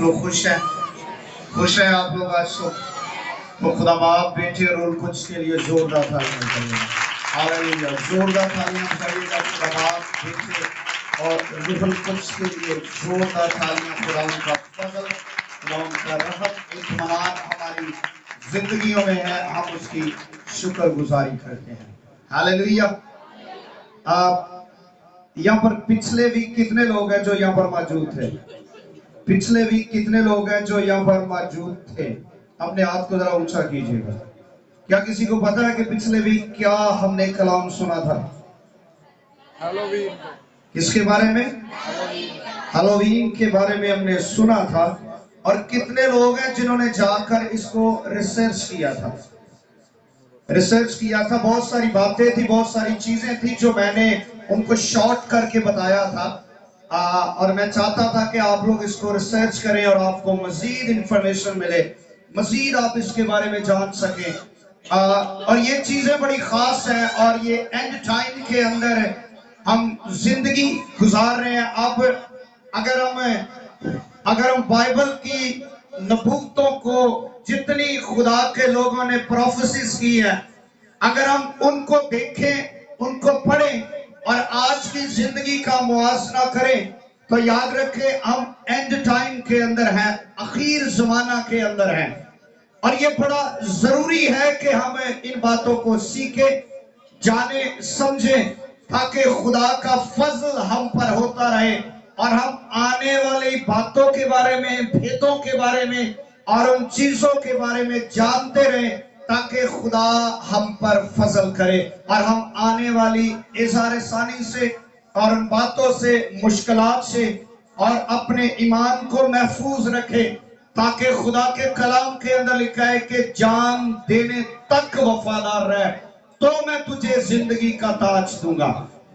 लोग खुश हैं? खुश हैं आप लोग आज? तो खुदा बाप बेटे रोल कुछ के लिए जोरदार तालियां बजाइएगा। हालेलुया, जोरदार तालियां बजाइएगा खुदा बाप बेटे और रूहुल कुछ के लिए जोरदार तालियां। खुदा उनका फजल, खुदा उनका रहमत इत्मीनान हमारी जिंदगियों में है, हम उसकी शुक्रगुजारी करते हैं। हालेलुया। यहाँ पर पिछले वीक कितने लोग हैं जो यहाँ पर मौजूद थे? पिछले वीक कितने लोग हैं जो यहाँ पर मौजूद थे? अपने हाथ को जरा ऊंचा कीजिएगा। क्या किसी को पता है कि पिछले वीक क्या हमने कलाम सुना था? हैलोवीन। किसके बारे में? हैलोवीन के बारे में हमने सुना था। और कितने लोग हैं जिन्होंने जाकर इसको रिसर्च किया था? रिसर्च किया था, बहुत सारी बातें थी, बहुत सारी चीजें थी जो मैंने उनको शॉर्ट करके बताया था। और मैं चाहता था कि आप लोग इसको रिसर्च करें और आपको मजीद इंफॉर्मेशन मिले, मजीद आप इसके बारे में जान सकें। और ये चीजें बड़ी खास हैं और ये एंड टाइम के अंदर हम जिंदगी गुजार रहे हैं। अब अगर हम बाइबल की नबूवतों को, जितनी खुदा के लोगों ने प्रोफेसीज की है, अगर हम उनको देखें, उनको पढ़ें और आज की जिंदगी का मुआसना करें, तो याद रखें हम एंड टाइम के अंदर हैं, आखिर जमाना के अंदर हैं। और ये बड़ा जरूरी है कि हम इन बातों को सीखें, जाने, समझें, ताकि खुदा का फजल हम पर होता रहे और हम आने वाली बातों के बारे में, भेदों के बारे में और उन चीजों के बारे में जानते रहें, ताकि खुदा हम पर फजल करे और हम आने वाली इज़हार सानी से और उन बातों से, मुश्किलात से और अपने ईमान को महफूज रखें, ताकि खुदा के कलाम के अंदर लिखा है कि जान देने तक वफादार रह तो मैं तुझे जिंदगी का ताज दूंगा।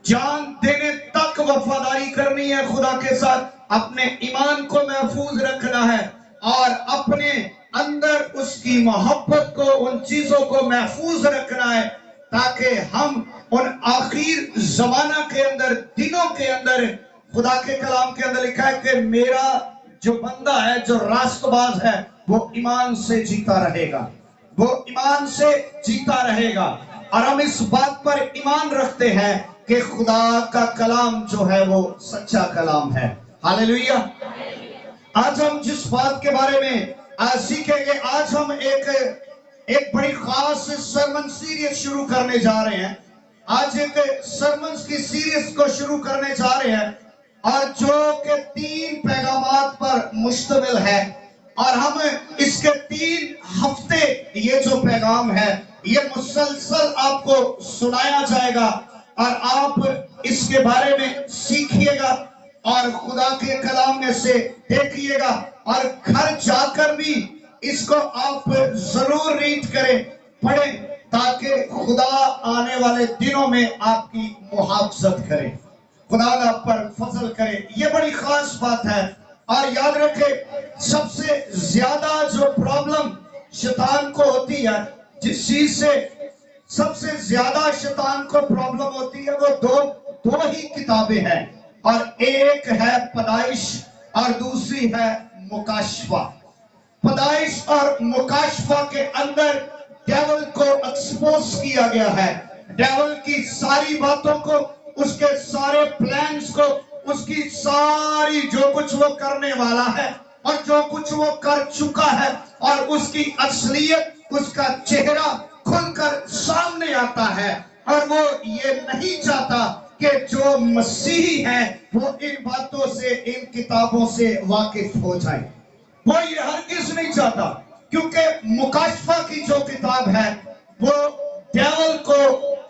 जान देने तक वफादारी करनी है खुदा के साथ, अपने ईमान को महफूज रखना है और अपने अंदर उसकी मोहब्बत को, उन चीजों को महफूज रखना है, ताकि हम उन आखिर जमाना के अंदर, दिनों के अंदर, खुदा के कलाम के अंदर लिखा है कि मेरा जो बंदा है, जो रास्तबाज है, वो ईमान से जीता रहेगा, वो ईमान से जीता रहेगा। और हम इस बात पर ईमान रखते हैं कि खुदा का कलाम जो है वो सच्चा कलाम है। हालेलुया। आज हम जिस बात के बारे में सीखेंगे, आज हम एक बड़ी खास सरमन सीरीज शुरू करने जा रहे हैं। आज एक सरमन की सीरीज को शुरू करने जा रहे हैं और जो कि 3 पैगामात पर मुश्तमिल है और हम इसके 3 हफ्ते ये जो पैगाम है ये मुसलसल आपको सुनाया जाएगा और आप इसके बारे में सीखिएगा और खुदा के कलाम में से देखिएगा और घर जाकर भी इसको आप जरूर रीड करें, पढ़ें, ताकि खुदा आने वाले दिनों में आपकी मुहाफ़ज़त करे, खुदा आप पर फजल करे। ये बड़ी खास बात है। और याद रखें, सबसे ज्यादा जो प्रॉब्लम शैतान को होती है, जिस चीज से सबसे ज्यादा शैतान को प्रॉब्लम होती है, वो दो ही किताबें हैं और एक है पैदाइश और दूसरी है मुकाशफा। पैदाइश और मुकाशफा के अंदर डेविल को एक्सपोज किया गया है, डेविल की सारी बातों को, उसके सारे प्लान्स को, उसकी सारी जो कुछ वो करने वाला है और जो कुछ वो कर चुका है और उसकी असलियत, उसका चेहरा खुलकर सामने आता है। और वो ये नहीं चाहता कि जो मसीही हैं वो इन बातों से, इन किताबों से वाकिफ हो जाए। वो ये हरगिज़ नहीं चाहता, क्योंकि मुकाशफा की जो किताब है वो डेविल को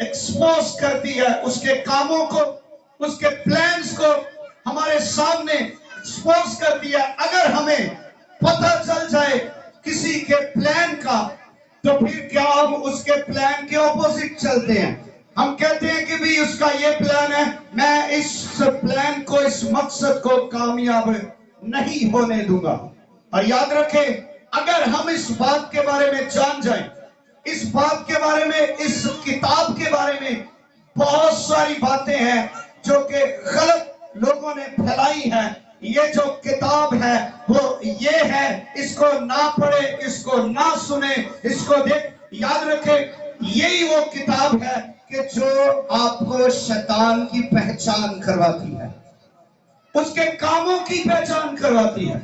एक्सपोज करती है, उसके कामों को, उसके प्लान्स को हमारे सामने एक्सपोज करती है। अगर हमें पता चल जाए किसी के प्लान का, तो फिर क्या हम उसके प्लान के ऑपोजिट चलते हैं? हम कहते हैं कि भी उसका ये प्लान है, मैं इस प्लान को, इस मकसद को कामयाब नहीं होने दूंगा। और याद रखें, अगर हम इस बात के बारे में जान जाएं, इस बात के बारे में, इस किताब के बारे में बहुत सारी बातें हैं जो कि गलत लोगों ने फैलाई हैं, یہ جو کتاب ہے وہ یہ ہے، اس کو نہ پڑھے، اس کو نہ سنے، اس کو دیکھ، یاد رکھے یہی وہ کتاب ہے کہ جو آپ کو شیطان کی پہچان کرواتی ہے، اس کے کاموں کی پہچان کرواتی ہے،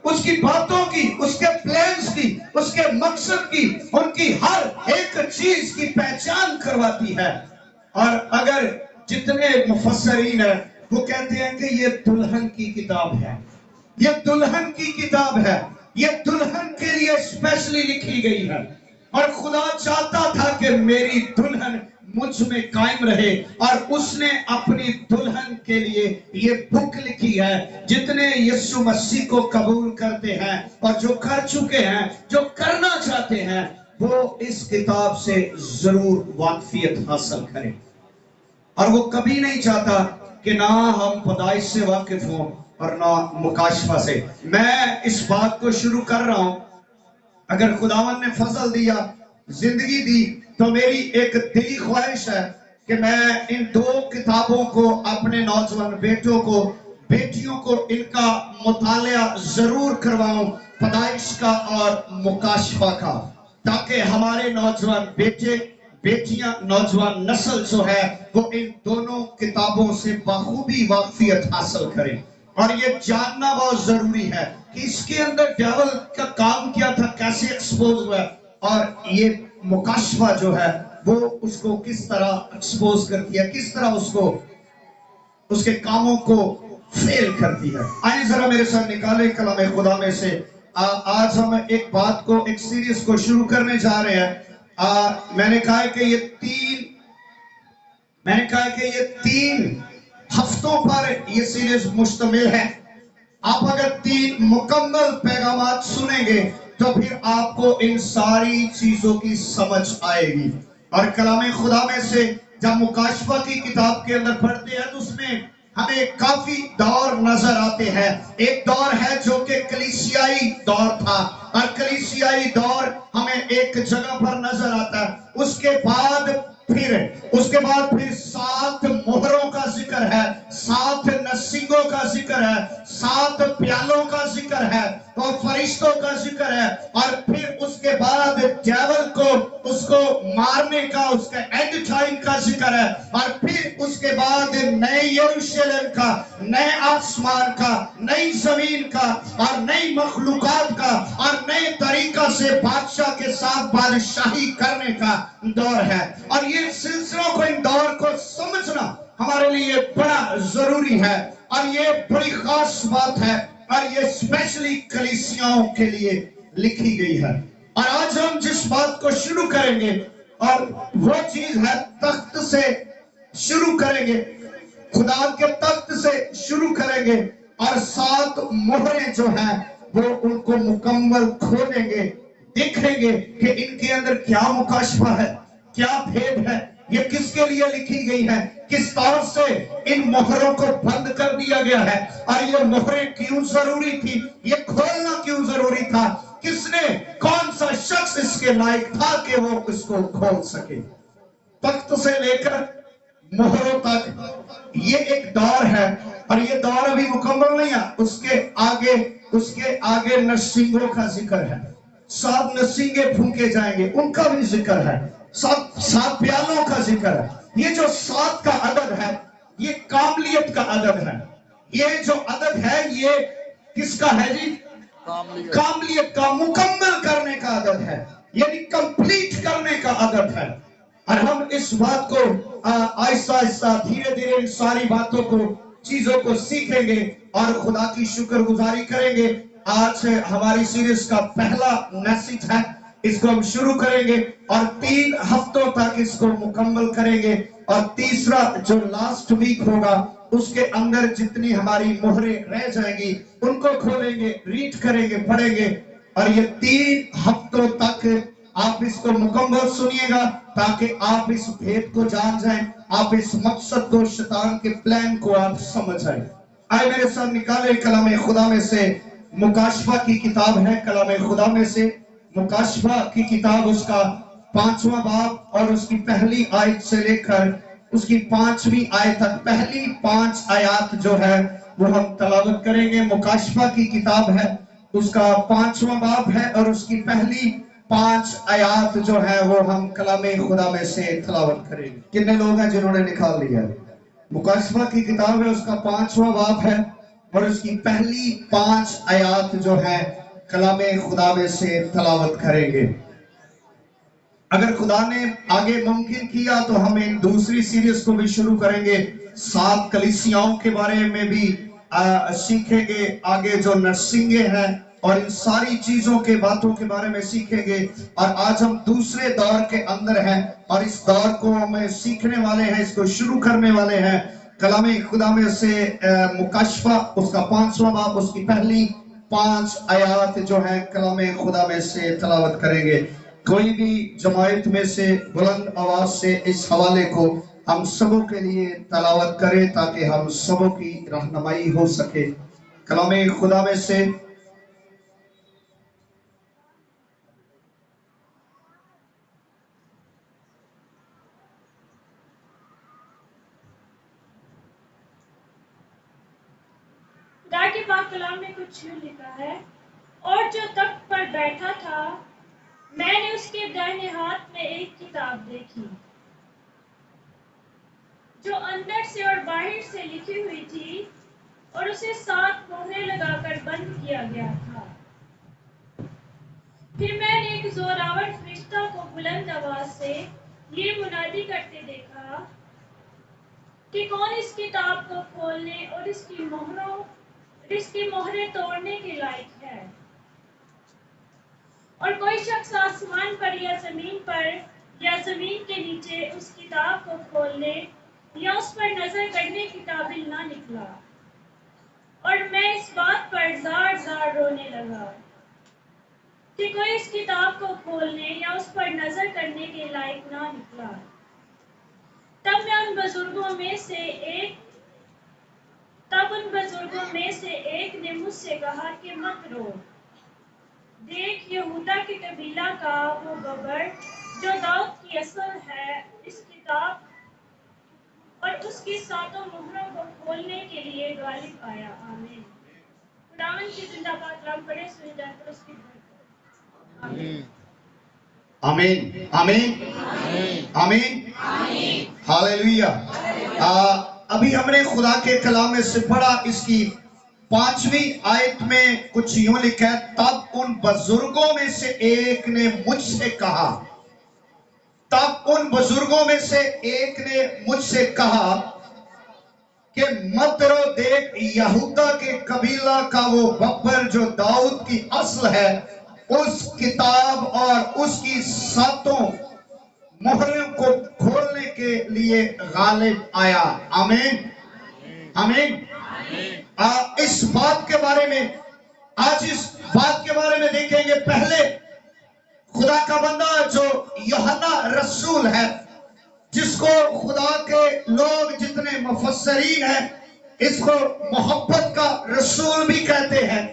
اس کی باتوں کی، اس کے پلانز کی، اس کے مقصد کی، ان کی ہر ایک چیز کی پہچان کرواتی ہے۔ اور اگر جتنے مفسرین ہیں وہ کہتے ہیں کہ یہ دلہن کی کتاب ہے، یہ دلہن کی کتاب ہے، یہ دلہن کے لیے اسپیشلی لکھی گئی ہے، اور خدا چاہتا تھا کہ میری دلہن مجھ میں قائم رہے، اور اس نے اپنی دلہن کے لیے یہ بک لکھی ہے۔ جتنے یسوع مسیح کو قبول کرتے ہیں اور جو کر چکے ہیں، جو کرنا چاہتے ہیں، وہ اس کتاب سے ضرور واقفیت حاصل کریں۔ اور وہ کبھی نہیں چاہتا کہ نہ ہم پیدائش سے واقف ہوں اور نہ مکاشفہ سے۔ میں اس بات کو شروع کر رہا ہوں، اگر خداوند نے فضل دیا، زندگی دی، تو میری ایک دلی خواہش ہے کہ میں ان دو کتابوں کو اپنے نوجوان بیٹوں کو، بیٹیوں کو ان کا مطالعہ ضرور کرواؤں، پیدائش کا اور مکاشفہ کا، تاکہ ہمارے نوجوان بیٹے، بیٹیاں، نوجوان نسل جو ہے وہ ان دونوں کتابوں سے بخوبی واقفیت حاصل کریں۔ اور یہ جاننا بہت ضروری ہے کہ اس کے اندر ڈیول کا کام کیا تھا، کیسے ایکسپوز ہوا ہے، اور یہ مکاشفہ جو ہے وہ اس کو کس طرح ایکسپوز کرتی ہے، کس طرح اس کو، اس کے کاموں کو فیل کرتی ہے۔ آئیں ذرا میرے ساتھ نکالیں کلام خدا میں سے۔ آج ہم ایک بات کو، ایک سیریز کو شروع کرنے جا رہے ہیں۔ میں نے کہا کہ یہ تین ہفتوں پر یہ سیریز مشتمل ہے۔ آپ اگر 3 مکمل پیغامات سنیں گے تو پھر آپ کو ان ساری چیزوں کی سمجھ آئے گی۔ اور کلام خدا میں سے جب مکاشفہ کی کتاب کے اندر پڑھتے ہیں تو اس میں ہمیں کافی دور نظر آتے ہیں۔ ایک دور ہے جو کہ کلیسیائی دور تھا، اور کلیسیائی دور ہمیں ایک جگہ پر نظر آتا ہے۔ اس کے بعد پھر 7 مہروں کا ذکر ہے، 7 نصیبوں کا ذکر ہے، 7 پیالوں کا ذکر ہے، اور فرشتوں کا ذکر ہے، اور پھر اس کے بعد ڈیول کو، اس کو مارنے کا، اس کا اینڈ ٹائم کا ذکر ہے، اور پھر اس کے بعد نئے یروشلم کا، نئے آسمان کا، نئی زمین کا، اور نئی مخلوقات کا، اور نئے طریقہ سے بادشاہ کے ساتھ بادشاہی کرنے کا دور ہے۔ اور یہ سلسلوں کو، ان دور کو سمجھنا ہمارے لیے بڑا ضروری ہے، اور یہ بڑی خاص بات ہے، اور یہ اسپیشلی کلیسیاؤں کے لیے لکھی گئی ہے۔ اور آج ہم جس بات کو شروع کریں گے، اور وہ چیز ہے تخت سے شروع کریں گے، خدا کے تخت سے شروع کریں گے، اور 7 مہریں جو ہیں وہ ان کو مکمل کھولیں گے، دیکھیں گے کہ ان کے اندر کیا مکاشفہ ہے، کیا بھید ہے، یہ کس کے لیے لکھی گئی ہے، کس طور سے ان مہروں کو بند کر دیا گیا ہے، اور یہ مہریں کیوں ضروری تھی، یہ کھولنا کیوں ضروری تھا، کس نے، کون سا شخص اس کے لائق تھا کہ وہ اس کو کھول سکے۔ تخت سے لے کر مہروں تک یہ ایک دور ہے، اور یہ دور ابھی مکمل نہیں ہے۔ اس کے آگے نصیبوں کا ذکر ہے، 7 نصیبیں پھونکے جائیں گے، ان کا بھی ذکر ہے، 7 پیالوں کا ذکر ہے۔ یہ جو 7 کا عدد ہے یہ کاملیت کا عدد ہے۔ یہ جو عدد ہے یہ کس کا ہے جی؟ کاملیت کا، مکمل کرنے کا عدد ہے، یعنی کمپلیٹ کرنے کا عدد ہے۔ اور ہم اس بات کو آہستہ آہستہ، دھیرے دھیرے ان ساری باتوں کو، چیزوں کو سیکھیں گے اور خدا کی شکر گزاری کریں گے۔ آج ہماری سیریز کا پہلا میسج ہے، اس کو ہم شروع کریں گے اور 3 ہفتوں تک اس کو مکمل کریں گے، اور تیسرا جو لاسٹ ویک ہوگا اس کے اندر جتنی ہماری مہریں رہ جائیں گی ان کو کھولیں گے، ریڈ کریں گے، پڑھیں گے، اور یہ 3 ہفتوں تک آپ اس کو مکمل سنیے گا تاکہ آپ اس بھید کو جان جائیں، آپ اس مقصد کو، شیطان کے پلان کو آپ سمجھ جائیں۔ آئے میرے ساتھ نکالے کلام خدا میں سے، مکاشفہ کی کتاب ہے کلام خدا میں سے، مکاشفہ کی کتاب، اس کا 5واں باب اور اس کی پہلی آیت سے لے کر اس کی 5ویں آیت تک، پہلی 5 آیات جو ہے وہ ہم تلاوت کریں گے. مکاشفہ کی کتاب ہے, اس کا 5واں باب ہے اور اس کی پہلی 5 آیات جو ہے وہ ہم کلام خدا میں سے تلاوت کریں گے. کتنے لوگ ہیں جنہوں نے نکال لیا ہے؟ مکاشفہ کی کتاب ہے, اس کا 5واں باب ہے اور اس کی پہلی 5 آیات جو ہے کلام خدا میں سے تلاوت کریں گے. اگر خدا نے آگے ممکن کیا تو ہم ایک دوسری سیریز کو بھی شروع کریں گے. 7 کلیسیاؤں کے بارے میں بھی سیکھیں گے, آگے جو نرسنگیں ہیں اور ان ساری چیزوں کے باتوں کے بارے میں سیکھیں گے. اور آج ہم دوسرے دور کے اندر ہیں اور اس دور کو ہم سیکھنے والے ہیں, اس کو شروع کرنے والے ہیں. کلام خدا میں سے مکاشفہ اس کا 5واں باب, اس کی پہلی 5 آیات جو ہیں کلام خدا میں سے تلاوت کریں گے. کوئی بھی جماعت میں سے بلند آواز سے اس حوالے کو ہم سبوں کے لیے تلاوت کریں تاکہ ہم سبوں کی رہنمائی ہو سکے. کلام خدا میں سے خدا کے پاک کلام میں کچھ یوں لکھا ہے, اور جو تخت پر بیٹھا تھا میں نے اس کے دائیں ہاتھ میں ایک کتاب دیکھی جو اندر سے اور باہر سے لکھی ہوئی تھی اور اسے 7 مہریں لگا کر بند کیا گیا تھا. پھر میں نے ایک زوراور فرشتہ کو بلند آواز سے یہ منادی کرتے دیکھا کہ کون اس کتاب کو کھولنے اور اس کی مہریں توڑنے کے لائق ہے. اور کوئی شخص آسمان پر یا زمین کے نیچے اس کتاب کو کھولنے یا اس پر نظر کرنے کی قابل نہ نکلا. اور میں اس بات پر زار زار رونے لگا کہ کوئی اس کتاب کو کھولنے یا اس پر نظر کرنے کے لائق نہ نکلا. تب ان بزرگوں میں سے ایک نے مجھ سے کہا کہ مت رو. دیکھ, یہودا کے قبیلہ کا وہ ببر جو داؤد کی نسل ہے اس کتاب اور اس کی 7 مہروں کو کھولنے کے لیے غالب آیا. آمین. خداوند کی زندہ باد کلام پڑھے سنی جائے پر اس کی برکت. آمین. آمین آمین آمین ہاللویہ. ابھی ہم نے خدا کے کلام میں سے پڑھا, اس کی 5ویں آیت میں کچھ یوں لکھا ہے, تب ان بزرگوں میں سے ایک نے مجھ سے کہا. تب ان بزرگوں میں سے ایک نے مجھ سے کہا کہ مت رو, دیکھ یہودا کے قبیلہ کا وہ ببر جو داؤد کی اصل ہے اس کتاب اور اس کی 7 مہروں کو کھولنے کے لیے غالب آیا. آمین آمین. اس بات کے بارے میں آج اس بات کے بارے میں دیکھیں گے. پہلے خدا کا بندہ جو یوحنا رسول ہے, جس کو خدا کے لوگ جتنے مفسرین ہیں اس کو محبت کا رسول بھی کہتے ہیں,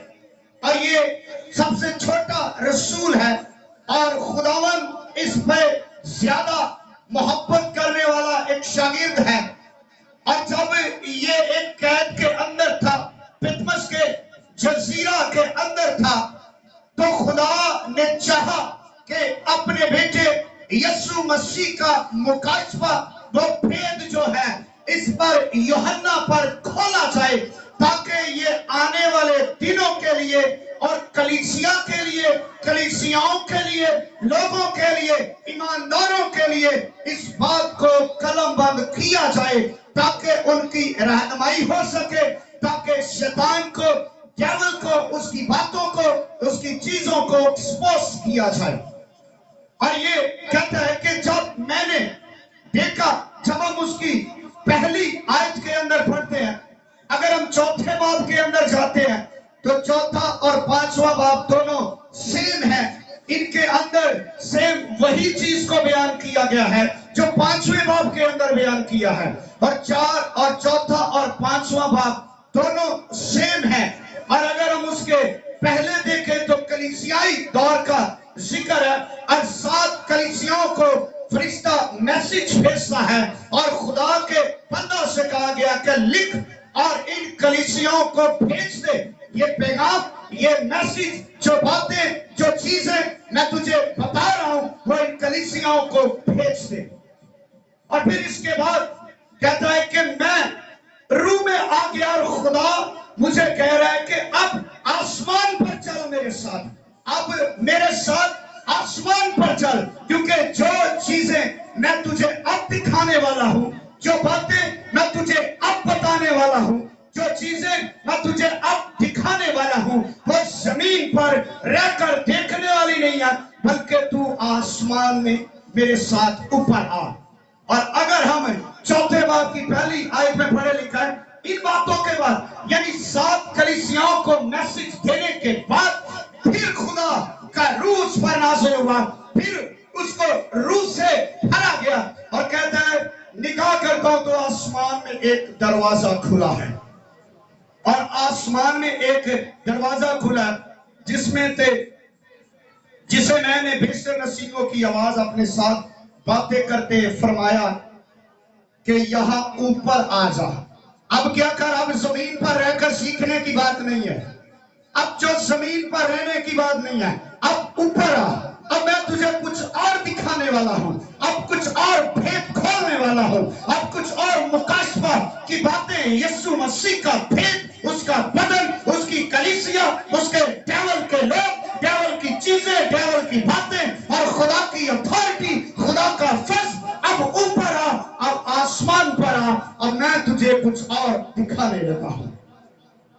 اور یہ سب سے چھوٹا رسول ہے اور خداوند اس پہ زیادہ محبت کرنے والا ایک شاگرد ہے. اور جب یہ ایک قید کے اندر تھا, پتمس کے جزیرہ کے اندر تھا, تو خدا نے چاہا کہ اپنے بیٹے یسوع مسیح کا مکاشفہ وہ بھید جو ہے اس پر یوحنا پر کھولا جائے, تاکہ یہ آنے والے دنوں کے لیے اور کلیسیا کے لیے, کلیسیاؤں کے لیے, لوگوں کے لیے, ایمانداروں کے لیے اس بات کو قلم بند کیا جائے تاکہ ان کی رہنمائی ہو سکے, تاکہ شیطان کو, ڈیول کو, اس کی باتوں کو, اس کی چیزوں کو ایکسپوز کیا جائے. اور یہ کہتا ہے کہ جب میں نے دیکھا, جب ہم اس کی پہلی آیت کے اندر پڑھتے ہیں, اگر ہم 4تھے باب کے اندر جاتے ہیں تو 4تھا اور 5واں باب دونوں سیم ہیں. ان کے اندر سیم وہی چیز کو بیان کیا گیا ہے جو 5ویں باب کے اندر بیان کیا ہے, اور 4 اور 4تھا اور 5واں باب دونوں سیم ہیں. اور اگر ہم اس کے پہلے دیکھیں تو کلیسیائی دور کا ذکر ہے, اور 7 کلیسیاؤں کو فرشتہ میسج بھیجتا ہے اور خدا کے بندوں سے کہا گیا کہ لکھ और इन कलीसियाओं को भेज दे। ये पैगाम, ये मैसेज, जो बातें, जो चीजें मैं तुझे बता रहा हूं, वो इन कलीसियाओं को भेज दे। और फिर इसके बाद कहता है कि मैं रूह में आ गया और खुदा मुझे कह रहा है कि अब आसमान पर चल मेरे साथ, अब मेरे साथ आसमान पर चल, क्योंकि जो चीजें मैं तुझे अब दिखाने वाला हूं, जो बातें मैं तुझे अब बताने वाला हूं, जो चीजें मैं तुझे अब दिखाने वाला हूं, वो जमीन पर रहकर देखने वाली नहीं है, बल्कि तू आसमान में मेरे साथ ऊपर आ। और अगर हम चौथे बाब की पहली आयत में पढ़े लिखा है, इन बातों के बाद, यानी 7 कलीसियाओं को मैसेज देने के बाद, फिर खुदा का रूह उस पर नाज़िल हुआ, फिर उसको रूह से भरा गया और कहता है निगाह करता हूं तो आसमान में एक दरवाजा खुला है। और आसमान में एक दरवाजा खुला जिसमें थे, जिसे मैंने बेशतर नसीबों की आवाज अपने साथ बातें करते फरमाया कि यहां ऊपर आ जा। अब क्या कर, अब जमीन पर रहकर सीखने की बात नहीं है, अब जो जमीन पर रहने की बात नहीं है, अब ऊपर आ। अब मैं तुझे कुछ और दिखाने वाला हूं, अब कुछ और भेद खोलने वाला हूं, अब कुछ और मुकाशफा की बातें, यीशु मसीह का भेद, उसका बदन, उसकी कलीसिया, उसके डेविल के लोग, डेविल की चीजें, डेविल की बातें और खुदा की अथॉरिटी, खुदा का फर्ज, अब ऊपर आ, अब आसमान पर आ, अब मैं तुझे कुछ और दिखाने लगा हूं।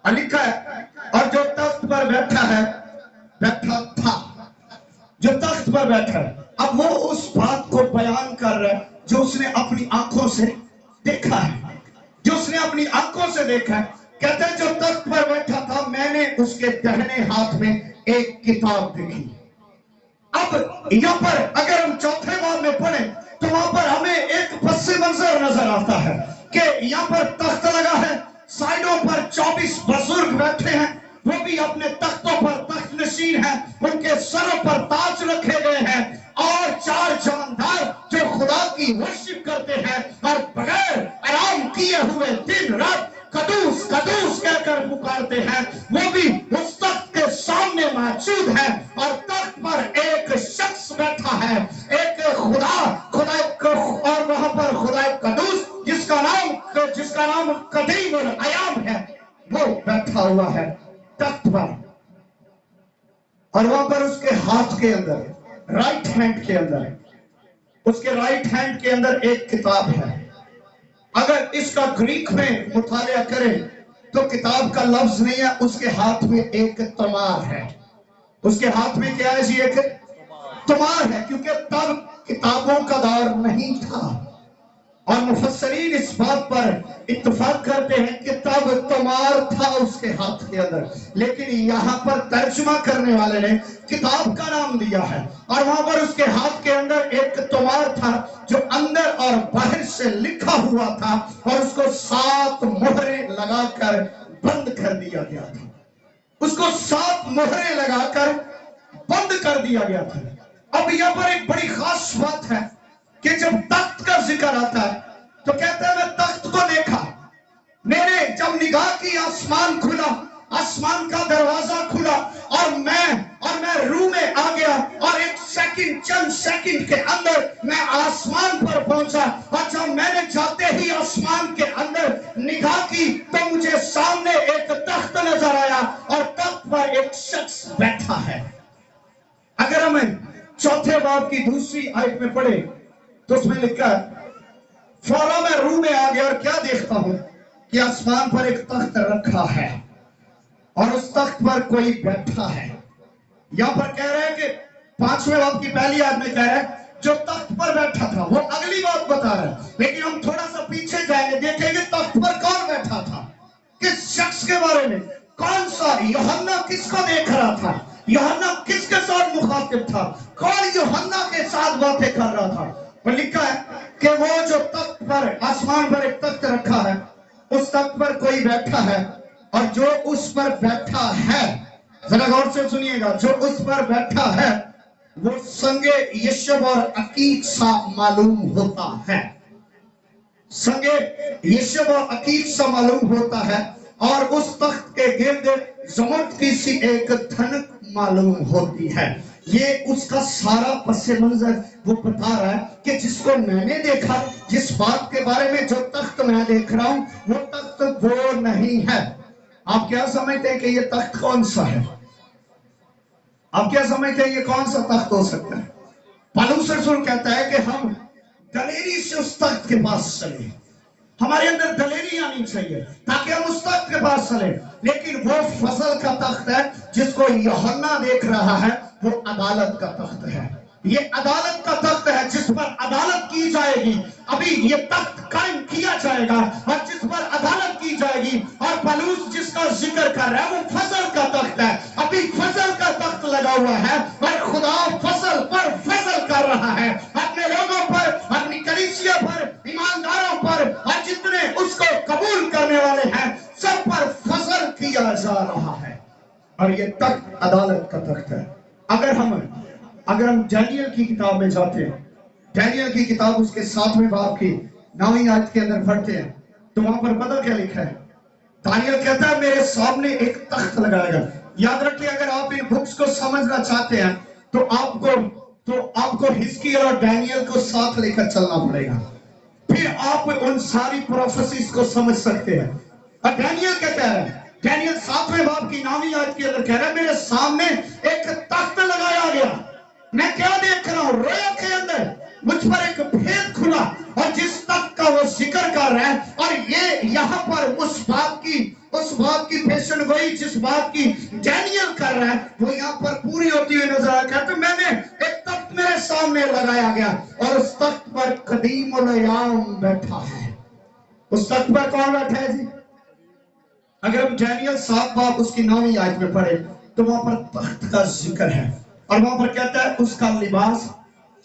और लिखा है और जो तख्त पर बैठा है, बैठा था, जो तख्त पर बैठा है, अब वो उस बात को बयान कर रहा है जो उसने अपनी आंखों से देखा है, जो उसने अपनी आंखों से देखा है। कहते हैं जो तख्त पर बैठा था, मैंने उसके दाहिने हाथ में एक किताब देखी। अब यहाँ पर अगर हम चौथे बाब में पढ़े तो वहां पर हमें एक पस मंजर नजर आता है कि यहाँ पर तख्त लगा है, साइडों पर 24 बुजुर्ग बैठे हैं, वो भी अपने तख्तों पर तख्त नशीन है, उनके सरों पर ताज रखे गए हैं, और 4 जानदार जो खुदा की वर्शिप करते हैं और बगैर आराम किए हुए दिन रात कदूस कदूस कहकर पुकारते हैं, वो भी उस तख्त के सामने मौजूद है। और तख्त पर एक शख्स बैठा है, एक खुदा और वहां पर खुदा कदूस जिसका नाम कदीम और अयाम है, वो बैठा हुआ है तख्त पर। और वहां पर उसके हाथ के अंदर, राइट हैंड के अंदर, उसके राइट हैंड के अंदर एक किताब है। अगर इसका ग्रीक में मुतालिया करें तो किताब का लफ्ज नहीं है, उसके हाथ में एक तमार है। उसके हाथ में क्या है जी? एक तमार है, क्योंकि तब किताबों का दौर नहीं था। और मुफस्सरीन इस बात पर इत्तेफाक करते हैं कि तब तमार था उसके हाथ के अंदर, लेकिन यहाँ पर तर्जुमा करने वाले ने किताब का नाम दिया है। और वहां पर उसके हाथ के अंदर एक तमार था जो अंदर और बाहर से लिखा हुआ था, और उसको 7 मोहरें लगाकर बंद कर दिया गया था। उसको 7 मोहरें लगाकर बंद कर दिया गया था। अब यहाँ पर एक बड़ी खास बात है कि जब तख्त का जिक्र आता है तो कहते हैं मैं तख्त को देखा, मेरे जब निगाह की आसमान खुला, आसमान का दरवाजा खुला, और मैं रूह में आ गया, और एक सेकंड, चंद सेकंड के अंदर मैं आसमान पर पहुंचा। और जब मैंने जाते ही आसमान के अंदर निगाह की तो मुझे सामने एक तख्त नजर आया, और तख्त पर एक शख्स बैठा है। अगर हमें चौथे बाब की दूसरी आयत में पढ़े तो उसमें लिखा है फौरन मैं रूह में आ गया और क्या देखता हूं कि आसमान पर एक तख्त रखा है और उस तख्त पर कोई बैठा है। यहां पर कह रहे हैं कि 5वें बाब की पहली आयत में कह रहा है जो तख्त पर बैठा था, वो अगली बात बता रहा है, लेकिन हम थोड़ा सा पीछे जाएंगे, देखेंगे तख्त पर कौन बैठा था, किस शख्स के बारे में, कौन सा, यूहन्ना किसको देख रहा था, यूहन्ना किसके साथ मुखातिब था, कौन यूहन्ना के साथ बातें कर रहा था। और लिखा है कि वो जो तख्त पर, आसमान पर एक तख्त रखा है, उस तख्त पर कोई बैठा है, और जो उस पर बैठा है, जरा गौर से सुनिएगा, जो उस पर बैठा है वो संगे यशब और अकीक सा मालूम होता है। संगे यीशु अकीद सा मालूम होता है और उस तख्त के गिर्द ज़मर्दी सी एक धनक मालूम होती है। ये उसका सारा पस मंजर वो बता रहा है कि जिसको मैंने देखा, जिस बात के बारे में जो तख्त मैं देख रहा हूं, वो तख्त वो नहीं है। आप क्या समझते हैं कि ये तख्त कौन सा है? आप क्या समझते हैं ये कौन सा तख्त हो सकता है? पौलुस रसूल कहता है कि हम दलेरी से उस तख्त के पास चले। हमारे अंदर दलेरी आनी चाहिए ताकि हम उस तख्त के पास चले। लेकिन वो फजल का तख्त है जिसको यूहन्ना देख रहा है, वो अदालत का तख्त है। ये अदालत का तख्त है जिस पर अदालत की जाएगी। अभी ये तख्त कायम किया जाएगा और जिस पर अदालत की जाएगी। और पौलुस जिसका जिक्र कर रहा है वो फजल का तख्त है। अभी फजल का तख्त लगा हुआ है और खुदा फजल पर फजल कर रहा है अपने लोगों पर, अपनी कलीसिया पर, ईमानदारों पर, और जितने उसको कबूल करने वाले हैं सब पर फजल किया जा रहा है। और ये तख्त अदालत का तख्त है। अगर हम डैनियल की किताब में जाते हैं, डैनियल की किताब उसके 7वें बाब की 9वीं आयत के अंदर पढ़ते हैं, तो वहां पर पता क्या लिखा है? दानियल कहता है मेरे सामने एक तख्त लगाएगा। याद रखिए, अगर आप इन बुक्स को समझना चाहते हैं तो आपको हिजकिय्याह और डैनियल को साथ लेकर चलना पड़ेगा, फिर आप उन सारी प्रोफेसीज को समझ सकते हैं। और डैनियल क्या कह रहा है? डैनियल 7वें बाब की 9वीं आयत के अंदर कह रहा है मेरे सामने एक तख्त लगाया गया। मैं क्या देख रहा हूं? रोया के अंदर मुझ पर एक भेद खुला और जिस तख्त का वो जिक्र कर रहा है, और ये यहाँ पर उस बात की पेशन गोई जिस बात की डैनियल कर रहा है वो यहाँ पर पूरी होती हुई नजर आ रहा है। तो मैंने एक तख्त मेरे सामने लगाया गया और उस तख्त पर कदीमुल अयाम बैठा है। उस तख्त पर कौन बैठा है जी? अगर हम डैनियल 7 बाब उसकी 9वीं आयत में पढ़े तो वहां पर तख्त का जिक्र है और वहां पर कहता है उसका लिबास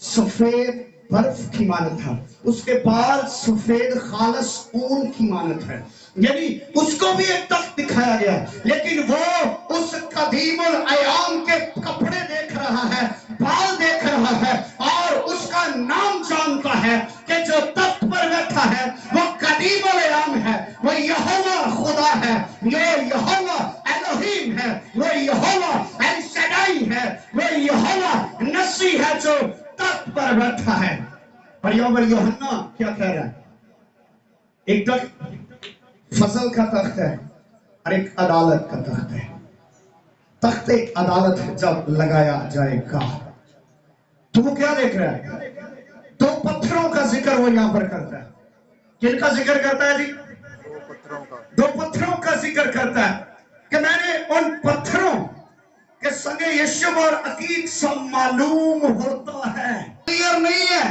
सफेद बर्फ की मानत है, उसके बाल सफेद खालस ऊन की मानत है। यानी उसको भी एक तख्त दिखाया गया, लेकिन वो उस कदीमुल अयाम के कपड़े देख रहा है, बाल देख रहा है और उसका नाम जानता है कि जो तख्त पर बैठा है वो कदीमुल अयाम है, वो यहोवा खुदा है, ये यहोवा एलोहीम है, वो यहोवा एल शदाई है, वो यहोवा नसी है जो तख्त पर बैठा है। और यूहन्ना क्या कह रहा है? एक तख्त फजल का तख्त है और एक अदालत का तख्त है। तख्त एक अदालत जब लगाया जाएगा तो वो क्या देख रहा है? दो पत्थरों का जिक्र वो यहां पर करता है। किनका जिक्र करता है जी? दो पत्थरों का जिक्र करता है कि मैंने उन पत्थरों के संगे यीशु और अकीद सा मालूम होता है। क्लियर नहीं है,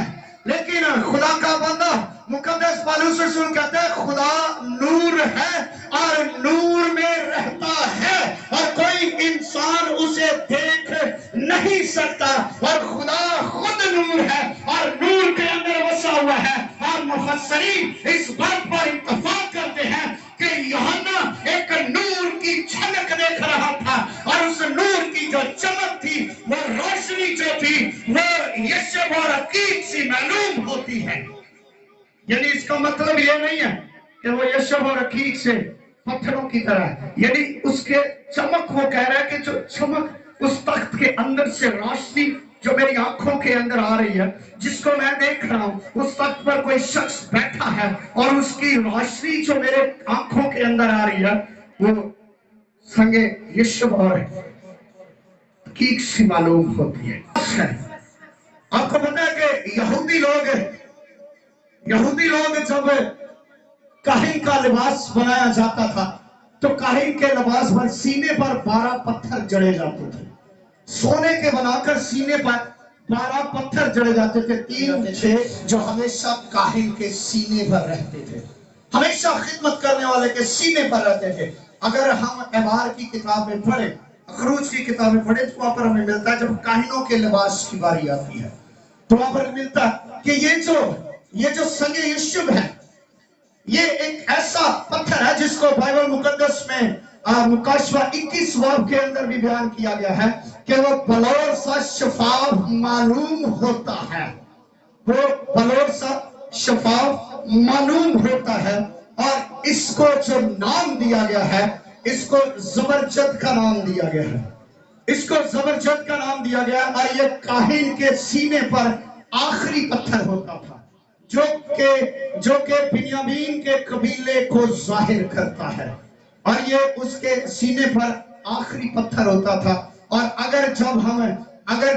लेकिन खुदा का बंदा मुकद्दस पौलुस रसूल कहता है खुदा नूर है और नूर में रहता है और कोई इंसान उसे देख नहीं सकता, और खुदा खुद नूर है और नूर के अंदर बसा हुआ है। और मुफस्सिरीन इस बात पर इत्तेफाक करते हैं कि यूहन्ना एक नूर की झलक देख रहा था और उस नूर की जो चमक थी, वो रोशनी जो थी, वो यीशु और अकीद सी मालूम होती है। यानी इसका मतलब ये नहीं है कि वो यीशु और अकीद से पत्थरों की तरह, यानी उसके चमक, वो कह रहा है कि जो चमक उस तख्त के अंदर से रोशनी जो मेरी आंखों के अंदर आ रही है, जिसको मैं देख रहा हूं, उस तख्त पर कोई शख्स बैठा है और उसकी रोशनी जो मेरे आंखों के अंदर आ रही है वो संगे यीशु और अकीद से मालूम होती है। आपको पता है कि यहूदी लोग जब काहिन का लिबास बनाया जाता था तो काहिन के लिबास पर सीने पर 12 पत्थर जड़े जाते थे। सोने के बनाकर सीने पर 12 पत्थर जड़े जाते थे, 3 थे जो हमेशा काहिन के सीने पर रहते थे, हमेशा खिदमत करने वाले के सीने पर रहते थे। अगर हम एबार की किताब में पढ़े, खरूज की किताब में पढ़े तो वहां पर हमें मिलता है जब काहिनों के लिबास की बारी आती है तो वहां पर मिलता है कि ये जो संगे यीशु है, ये एक ऐसा पत्थर है जिसको बाइबल मुकद्दस में मुकाशवा 21 बाब के अंदर भी बयान किया गया है कि वो बलौर सा शफाफ मालूम होता है। वो बलौर सा शफाफ मालूम होता है। और इसको जो नाम दिया गया है, इसको जबरजद का नाम दिया गया है, इसको जबरजद का नाम दिया गया। और ये काहिन के सीने पर आखिरी पत्थर होता था, जो के बिन्यामीन के कबीले को जाहिर करता है। और ये उसके सीने पर आखिरी पत्थर होता था। और अगर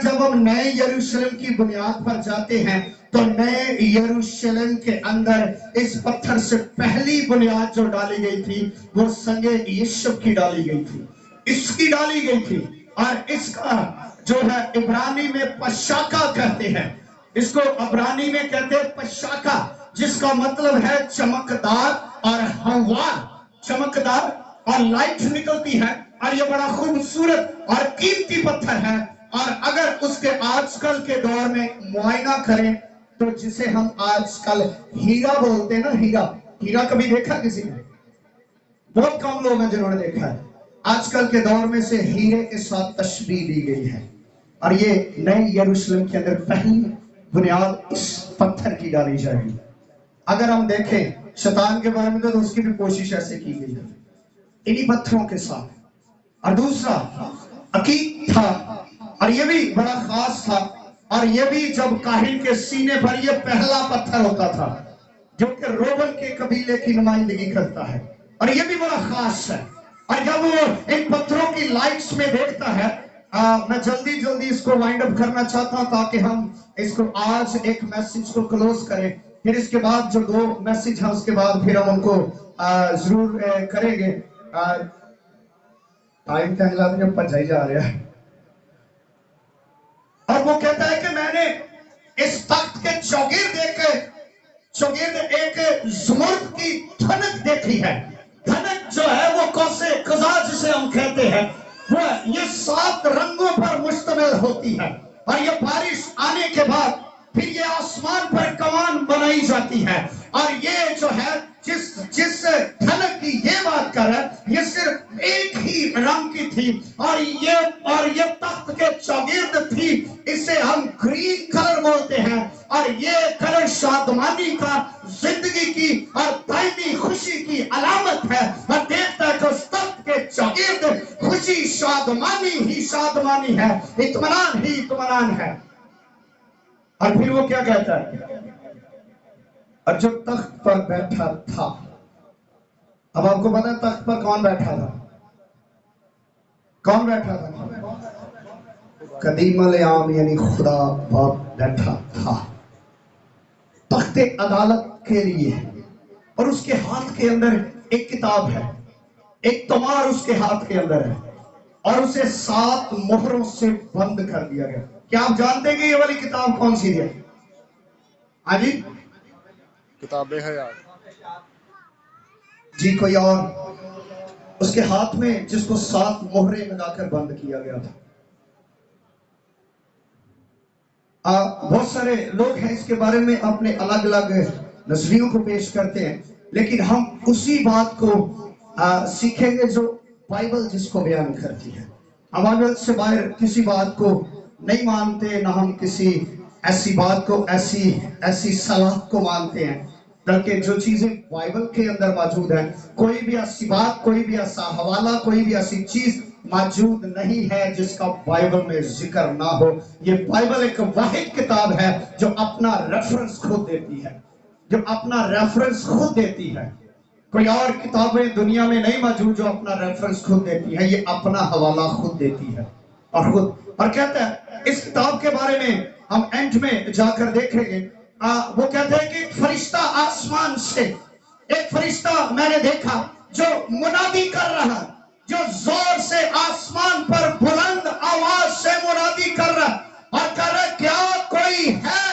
जब हम नए यरूशलेम की बुनियाद पर जाते हैं, तो नए यरूशलेम के अंदर इस पत्थर से पहली बुनियाद जो डाली गई थी, वो संगे यीशु की डाली गई थी, इसकी डाली गई थी। और इसका जो है इब्रानी में पशाका कहते हैं, इसको इब्रानी में कहते हैं पशाका, जिसका मतलब है चमकदार और हमवार, चमकदार और लाइट निकलती है। और ये बड़ा खूबसूरत और कीमती पत्थर है। और अगर उसके आजकल के दौर में मुआयना करें, तो जिसे हम आजकल हीरा बोलते हैं ना, हीरा कभी देखा किसी ने? बहुत कम लोग हैं जिन्होंने देखा है। आजकल के दौर में से हीरे के साथ तशबीह दी गई है। और ये नए यरूशलेम के अंदर पहली बुनियाद इस पत्थर की डाली जाएगी। अगर हम देखें शैतान के बारे में, तो उसकी भी कोशिश ऐसे की गई है, इन्हीं पत्थरों के साथ। और दूसरा अकीक था, और ये भी बड़ा खास था। और ये भी जब काहिन के सीने पर ये पहला पत्थर होता था, जो कि रोबन के कबीले की नुमाइंदगी करता है। और ये भी बड़ा खास है। और जब वो इन पत्थरों की लाइट्स में देखता है, मैं जल्दी इसको वाइंड अप करना चाहता हूं, ताकि हम इसको आज एक मैसेज को क्लोज करें। फिर इसके बाद जो 2 मैसेज है, उसके बाद फिर हम उनको जरूर करेंगे। टाइम भजाई जा रहा है। और वो कहता है कि मैंने इस तख्त के चौगिर्द एक ज़ुमर्द की धनक देखी है। धनक जो है वो कौसे कज़ा जिसे हम कहते हैं, वो ये 7 रंगों पर मुश्तमिल होती है। और ये बारिश आने के बाद फिर ये आसमान पर कमान बनाई जाती है। और ये जो है जिस धनक की ये बात कर रहा है, ये सिर्फ एक ही रंग की थी। और ये तख्त के चौगिर्द थी, इसे हम ग्रीन कलर बोलते हैं। और ये कलर शादमानी का, जिंदगी की और दायमी खुशी की अलामत है। और देखता है कि उस तख्त के चौगिर्द खुशी शादमानी ही शादमानी है, इत्मीनान ही इत्मीनान है। और फिर वो क्या कहता है, और जो तख्त पर बैठा था, अब आपको पता है तख्त पर कौन बैठा था? कौन बैठा था? कदीम अल-आम यानी खुदा बाप बैठा था, तख्ते अदालत के लिए। और उसके हाथ के अंदर एक किताब है, एक तमार उसके हाथ के अंदर है, और उसे 7 मोहरों से बंद कर दिया गया। क्या आप जानते हैं कि ये वाली किताब कौन सी है? हाँ जी, किताबें हैं यार जी, कोई और? उसके हाथ में जिसको 7 मोहरें लगाकर बंद किया गया था। बहुत सारे लोग हैं इसके बारे में अपने अलग अलग नजरियों को पेश करते हैं, लेकिन हम उसी बात को सीखेंगे जो बाइबल जिसको बयान करती है। हम बाइबल से बाहर किसी बात को नहीं मानते, ना हम किसी ऐसी बात को, ऐसी सलाह को मानते हैं, बल्कि जो चीजें बाइबल के अंदर मौजूद है, कोई भी ऐसी बात, कोई भी ऐसा हवाला, कोई भी ऐसी चीज मौजूद नहीं है जिसका बाइबल में जिक्र ना हो। ये बाइबल एक वाहिद किताब है जो अपना रेफरेंस खुद देती है, जो अपना रेफरेंस खुद देती है। कोई और किताबें दुनिया में नहीं मौजूद जो अपना रेफरेंस खुद देती है, ये अपना हवाला खुद देती है। और कहता है इस किताब के बारे में हम एंड में जाकर देखेंगे। वो कहते हैं कि फरिश्ता आसमान से, एक फरिश्ता मैंने देखा जो मुनादी कर रहा, जो जोर से आसमान पर बुलंद आवाज से मुनादी कर रहा और कह रहा, क्या कोई है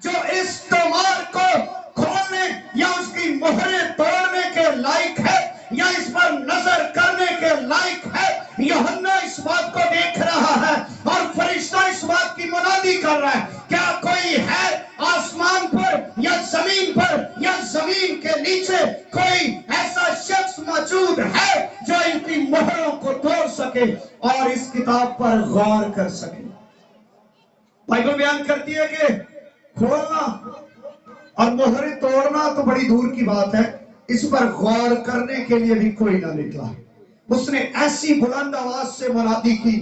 जो इस तमार को खोलने या उसकी मोहरें तोड़ने के लायक है, या इस पर नजर करने के लायक है? यूहन्ना इस बात को देख रहा है और फरिश्ता इस बात की मुनादी कर रहा है, क्या कोई है आसमान पर या जमीन पर या जमीन के नीचे कोई ऐसा शख्स मौजूद है जो इनकी मोहरों को तोड़ सके और इस किताब पर गौर कर सके? बाइबल बयान करती है कि खोलना और मोहरें तोड़ना तो बड़ी दूर की बात है, इस पर गौर करने के लिए भी कोई ना निकला। उसने ऐसी बुलंद आवाज से मुनादी की,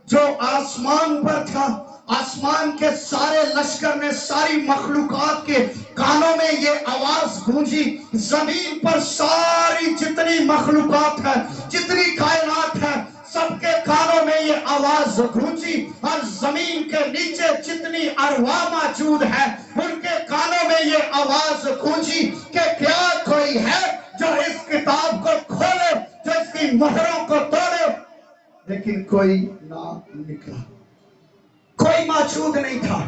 जो आसमान पर था, आसमान के सारे लश्कर ने, सारी मखलूकात के कानों में ये आवाज गूंजी। जमीन पर सारी जितनी मखलूकात है, जितनी कायनात है, सबके कानों में ये आवाज गूंजी। और जमीन के नीचे जितनी अरवा मौजूद है, उनके कानों में ये आवाज गूंजी कि क्या कोई है जो इस किताब को खोले, जो इसकी मोहरों को तोड़े। लेकिन कोई ना निकला, कोई मौजूद नहीं था।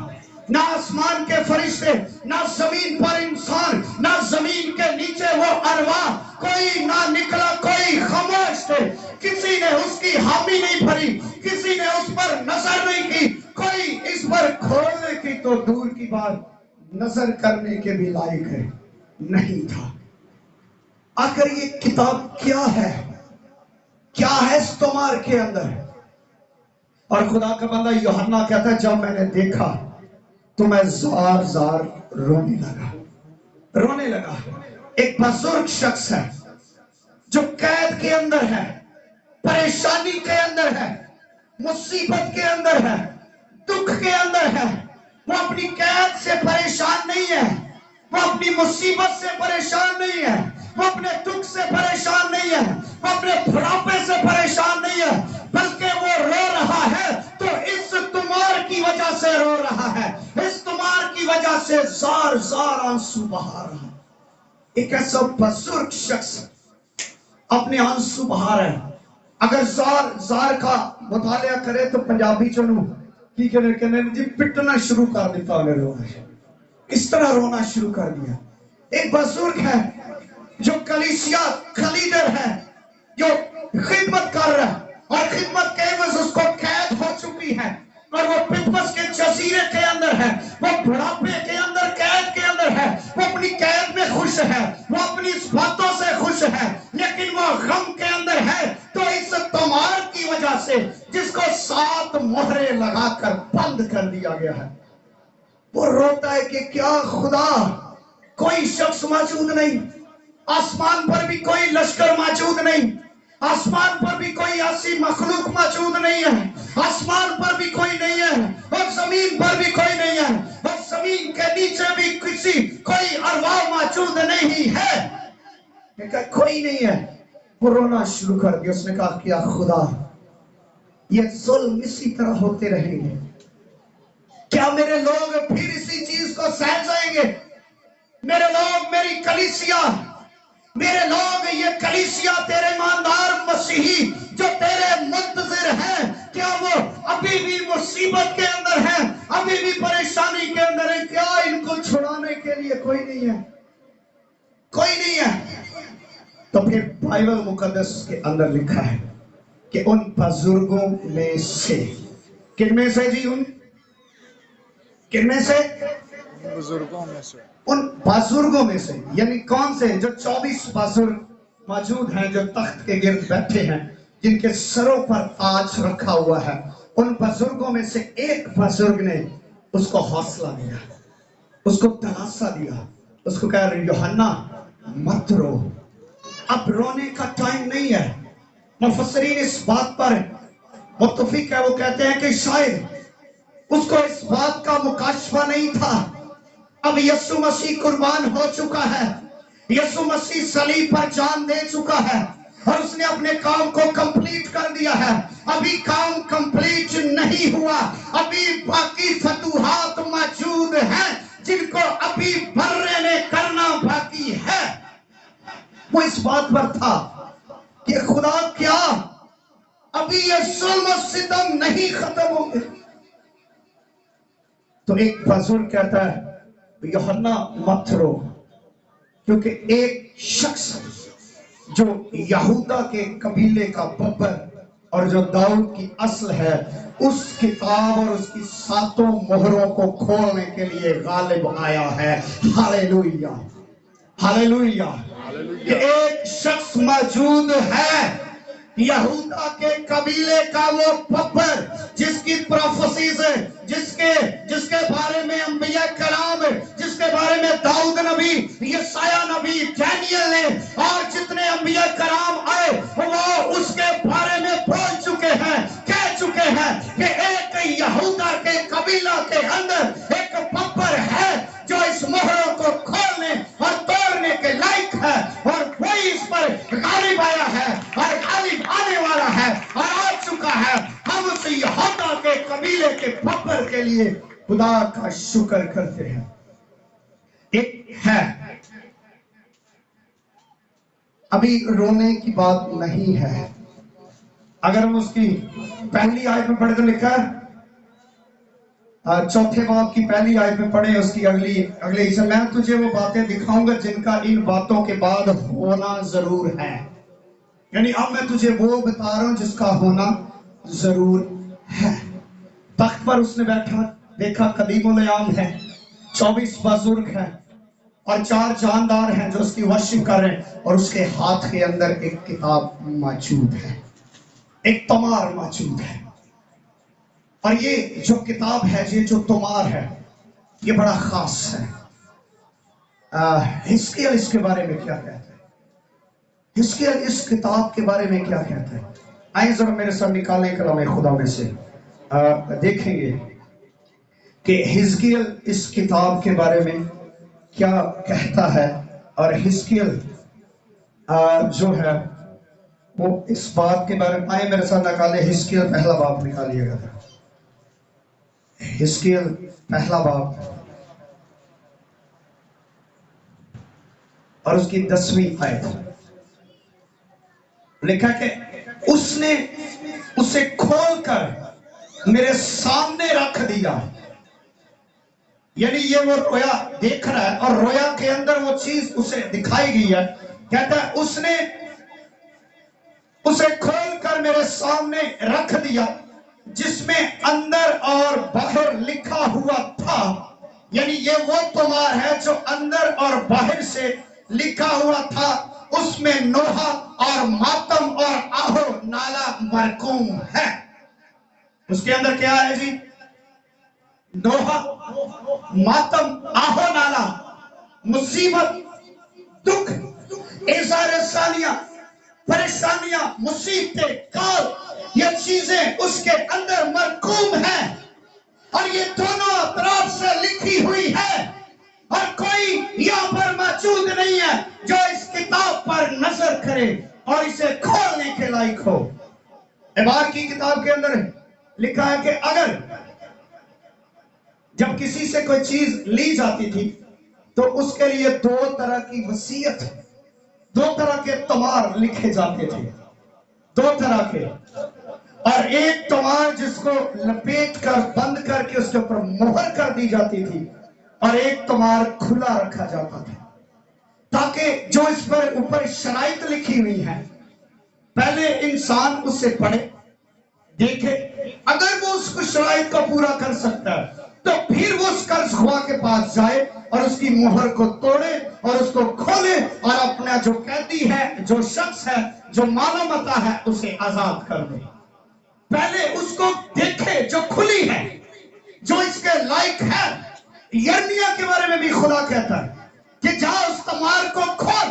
ना आसमान के फरिश्ते, ना जमीन पर इंसान, ना जमीन के नीचे वो अरवा, कोई ना निकला। कोई खामोश थे, किसी ने उसकी हामी नहीं भरी, किसी ने उस पर नजर नहीं की, कोई इस पर खोलने की तो दूर की बात, नजर करने के भी लायक है नहीं था। आखिर ये किताब क्या है, क्या है इस तोमार के अंदर? और खुदा का बंदा यूहन्ना कहता है, जब मैंने देखा तो मैं जार जार रोने लगा। एक बुजुर्ग शख्स है जो कैद के अंदर है, परेशानी के अंदर है, मुसीबत के अंदर है, दुख के अंदर है। वो अपनी कैद से परेशान नहीं है, वो अपनी मुसीबत से परेशान नहीं है, वो अपने दुख से परेशान नहीं है, वो अपने बुढ़ापे से परेशान नहीं है, बल्कि वो रो रहा है तो इस तुमार की वजह से रो रहा है, इस तुमार की वजह से जार जार आंसू बहा रहा है। एक ऐसा बुजुर्ग शख्स अपने आंसू बहा रहा है। अगर जार जार का मुतालिया करे तो पंजाबी चनू की कहने जी पिटना शुरू कर देता उन्हें, रोना इस तरह रोना शुरू कर दिया। एक बुजुर्ग है जो कलीसिया का लीडर है, जो खिदमत कर रहा है, और खिदमत के एवज उसको कैद हो चुकी है, और वो पितमस के जजीरे के अंदर है, वो बुढ़ापे के अंदर, कैद के अंदर है। वो अपनी कैद में खुश है, वो अपनी इस बातों से खुश है, लेकिन वो गम के अंदर है। तो इस तमार की वजह से, जिसको 7 मोहरे लगाकर बंद कर दिया गया है, वो रोता है कि क्या खुदा कोई शख्स मौजूद नहीं, आसमान पर भी कोई लश्कर मौजूद नहीं, आसमान पर भी कोई ऐसी मखलूक मौजूद नहीं है, आसमान पर भी कोई नहीं है, और जमीन पर भी कोई नहीं है, और जमीन के नीचे भी किसी कोई अरवा मौजूद नहीं है। कोई नहीं है। वो रोना शुरू कर दिया। उसने कहा क्या खुदा ये जुल्म इसी तरह होते रहेंगे? क्या मेरे लोग फिर इसी चीज को सह जाएंगे? मेरे लोग, मेरी कलीसिया, मेरे लोग, ये कलीसिया, तेरे ईमानदार मसीही जो तेरे मुंतजिर हैं, क्या वो अभी भी मुसीबत के अंदर हैं, अभी भी परेशानी के अंदर है? क्या इनको छुड़ाने के लिए कोई नहीं है? कोई नहीं है। तो फिर बाइबल मुकद्दस के अंदर लिखा है कि उन बुजुर्गों में से, किन में से जी? उन किन में से? बुजुर्गों में से। उन बुजुर्गों में से, यानी कौन से? जो 24 बुजुर्ग मौजूद हैं, जो तख्त के गिर्द बैठे हैं, जिनके सरों पर ताज रखा हुआ है। उन बुजुर्गों में से एक बुजुर्ग ने उसको हौसला दिया, उसको दिलासा दिया, उसको कहा यूहन्ना मत रो, अब रोने का टाइम नहीं है। मुफस्सिरीन इस बात पर मुत्तफिक है, वो कहते हैं कि शायद उसको इस बात का मुकाशफा नहीं था। अब यीशु मसीह कुर्बान हो चुका है, यीशु मसीह सलीब पर जान दे चुका है, और उसने अपने काम को कंप्लीट कर दिया है। अभी काम कंप्लीट नहीं हुआ, अभी बाकी फतूहात मौजूद हैं, जिनको अभी बर्रे ने करना बाकी है। वो इस बात पर था कि खुदा क्या अभी ये जुल्म सितम नहीं खत्म होंगे? तो एक बुजुर्ग कहता है यूहन्ना मत रो, क्योंकि एक शख्स जो यहूदा के कबीले का बब्बर और जो दाऊद की असल है, उस किताब और उसकी 7 मोहरों को खोलने के लिए गालिब आया है। Hallelujah, hallelujah. कि एक शख्स मौजूद है, यहूदा के कबीले का वो बब्बर, جس کی پروفیسیز ہے، جس کے بارے میں انبیاء کرام، جس کے بارے میں داؤد نبی، یسایہ نبی، ڈینیل نے اور جتنے انبیاء کرام آئے وہ اس کے بارے میں بول چکے ہیں، کہہ چکے ہیں کہ ایک یہودا کے قبیلہ کے اندر ایک بپر ہے جو اس مہروں کو کھولنے اور توڑنے کے لائق ہے، اور وہی اس پر غالب آیا ہے اور غالب آنے والا ہے اور آ چکا ہے۔ ہم اس یہودا کے قبیلے کے بپر کے لیے خدا کا شکر کرتے ہیں۔ ایک ہے، ابھی رونے کی بات نہیں ہے۔ اگر ہم اس کی پہلی آیت میں پڑھ کر لکھا ہے، چوتھے باب کی پہلی آیت میں پڑھیں، اس کی اگلے حصے میں تجھے وہ باتیں دکھاؤں گا جن کا ان باتوں کے بعد ہونا ضرور ہے۔ یعنی اب میں تجھے وہ بتا رہا ہوں جس کا ہونا ضرور ہے۔ تخت پر اس نے بیٹھا، دیکھا قدیم الایام ہے، 24 بزرگ ہیں اور 4 جاندار ہیں جو اس کی ورشپ کر رہے ہیں، اور اس کے ہاتھ کے اندر ایک کتاب موجود ہے، ایک تمار موجود ہے۔ اور یہ جو کتاب ہے، یہ جو تمار ہے، یہ بڑا خاص ہے۔ حزقیل اس کے بارے میں کیا کہتا ہے؟ حزقیل اس کتاب کے بارے میں کیا کہتا ہے؟ آئیں ذرا میرے ساتھ نکالیں کلام خدا میں سے، دیکھیں گے کہ حزقیل اس کتاب کے بارے میں کیا کہتا ہے۔ اور حزقیل جو ہے وہ اس بات کے بارے میں، آئیں میرے ساتھ نکالیں حزقیل پہلا باب نکالیے گا۔ حزقیل پہلا باب اور اس کی 10ویں آیت لکھا کہ اس نے اسے کھول کر میرے سامنے رکھ دیا۔ یعنی یہ وہ رویا دیکھ رہا ہے اور رویا کے اندر وہ چیز اسے دکھائی گئی ہے۔ کہتا ہے اس نے اسے کھول کر میرے سامنے رکھ دیا جس میں اندر اور باہر لکھا ہوا تھا۔ یعنی یہ وہ تمار ہے جو اندر اور باہر سے لکھا ہوا تھا، اس میں نوحہ اور ماتم اور آہو نالا مرقوم ہے۔ اس کے اندر کیا ہے جی؟ نوحہ، ماتم، آہو نالا، مصیبت، دکھ، اظہار ثانیہ، پریشانیاں، مصیبتیں، کال، یہ چیزیں اس کے اندر مرقوم ہیں، اور یہ دونوں اطراف سے لکھی ہوئی ہے، اور کوئی یہاں پر موجود نہیں ہے جو اس کتاب پر نظر کرے اور اسے کھولنے کے لائق ہو۔ عبار کی کتاب کے اندر لکھا ہے کہ اگر جب کسی سے کوئی چیز لی جاتی تھی تو اس کے لیے 2 طرح کی وصیت، 2 طرح کے تمار لکھے جاتے تھے، 2 طرح کے۔ اور ایک تمار جس کو لپیٹ کر بند کر کے اس کے اوپر مہر کر دی جاتی تھی، اور ایک تمار کھلا رکھا جاتا تھا تاکہ جو اس پر اوپر شرائط لکھی ہوئی ہیں پہلے انسان اس سے پڑھے، دیکھے، اگر وہ اس کو شرائط کو پورا کر سکتا ہے تو پھر وہ اس قرض خواہ کے پاس جائے اور اس کی مہر کو توڑے اور اس کو کھولے اور اپنا جو قیدی ہے، جو شخص ہے، جو مانا متا ہے، اسے آزاد کر دے۔ پہلے اس کو دیکھے جو کھلی ہے، جو اس کے لائق ہے۔ یرمیا کے بارے میں بھی خدا کہتا ہے کہ جا اس تمار کو کھول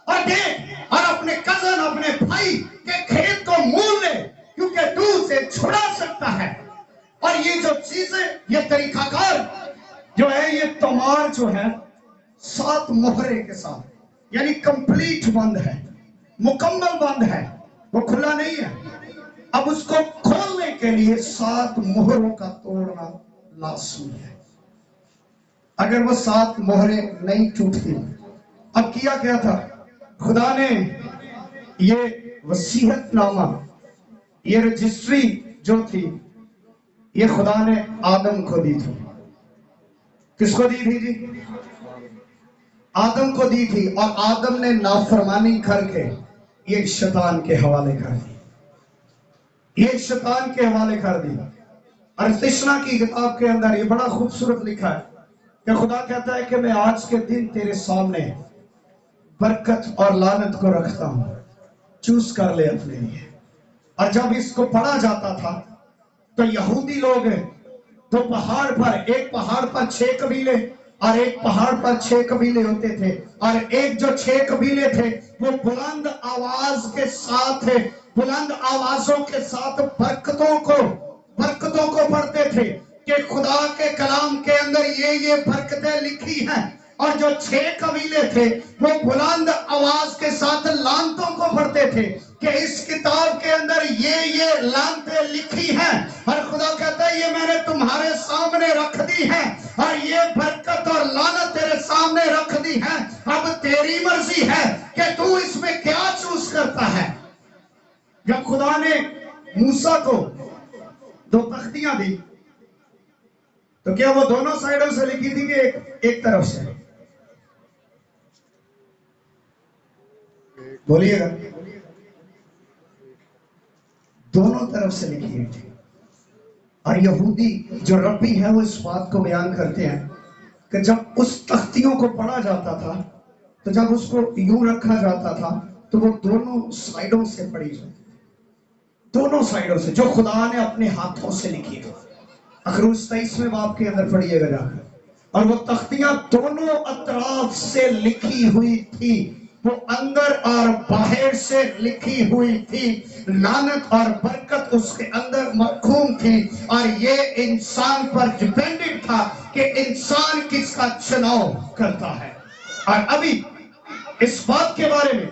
اور دیکھ اور اپنے کزن، اپنے بھائی کے کھیت کو مول لے، کیونکہ تو اسے چھڑا سکتا ہے۔ اور یہ جو چیزیں، یہ طریقہ کار جو ہے، یہ تمار جو ہے 7 مہرے کے ساتھ، یعنی کمپلیٹ بند ہے، مکمل بند ہے، وہ کھلا نہیں ہے۔ اب اس کو کھولنے کے لیے 7 مہروں کا توڑنا لازمی ہے۔ اگر وہ 7 مہریں نہیں ٹوٹتی، اب کیا کیا تھا؟ خدا نے یہ وصیت نامہ، یہ رجسٹری جو تھی، یہ خدا نے آدم کو دی تھی۔ کس کو دی تھی جی؟ آدم کو دی تھی، اور آدم نے نافرمانی کر کے یہ شیطان کے حوالے کر دی، یہ شیطان کے حوالے کر دی۔ اور تشنا کی کتاب کے اندر یہ بڑا خوبصورت لکھا ہے کہ خدا کہتا ہے کہ میں آج کے دن تیرے سامنے برکت اور لعنت کو رکھتا ہوں، چوز کر لے اپنے لیے۔ اور جب اس کو پڑھا جاتا تھا تو یہودی لوگ ہیں، تو پہاڑ پر، ایک پہاڑ پر 6 قبیلے اور ایک پہاڑ پر 6 قبیلے ہوتے تھے، اور ایک جو 6 قبیلے تھے وہ بلند آواز کے ساتھ، بلند آوازوں کے ساتھ برکتوں کو پڑھتے تھے کہ خدا کے کلام کے اندر یہ برکتیں لکھی ہیں، اور جو 6 قبیلے تھے وہ بلند آواز کے ساتھ لعنتوں کو پڑھتے تھے کہ اس کتاب کے اندر یہ لعنتیں لکھی ہیں، اور خدا کہتا ہے یہ میں نے تمہارے سامنے رکھ دی ہے، اور یہ برکت اور لعنت تیرے سامنے رکھ دی ہے، اب تیری مرضی ہے کہ تو اس میں کیا چوز کرتا ہے۔ جب خدا نے موسیٰ کو 2 تختیاں دی تو کیا وہ دونوں سائیڈوں سے لکھی تھی کہ ایک طرف سے؟ بولیے گا، دونوں طرف سے لکھی ہوئی تھی۔ اور یہودی جو ربی ہے وہ اس بات کو بیان کرتے ہیں کہ جب اس تختیوں کو پڑھا جاتا تھا تو جب اس کو یوں رکھا جاتا تھا تو وہ دونوں سائیڈوں سے پڑھی جاتی تھی، دونوں سائیڈوں سے، جو خدا نے اپنے ہاتھوں سے لکھی تھی۔ اخروج 23ویں باب کے اندر پڑھیے گا جا کر، اور وہ تختیاں دونوں اطراف سے لکھی ہوئی تھی، وہ اندر اور باہر سے لکھی ہوئی تھی، لعنت اور برکت اس کے اندر مرقوم تھی، اور یہ انسان پر ڈیپینڈنٹ تھا کہ انسان کس کا چناؤ کرتا ہے۔ اور ابھی اس بات کے بارے میں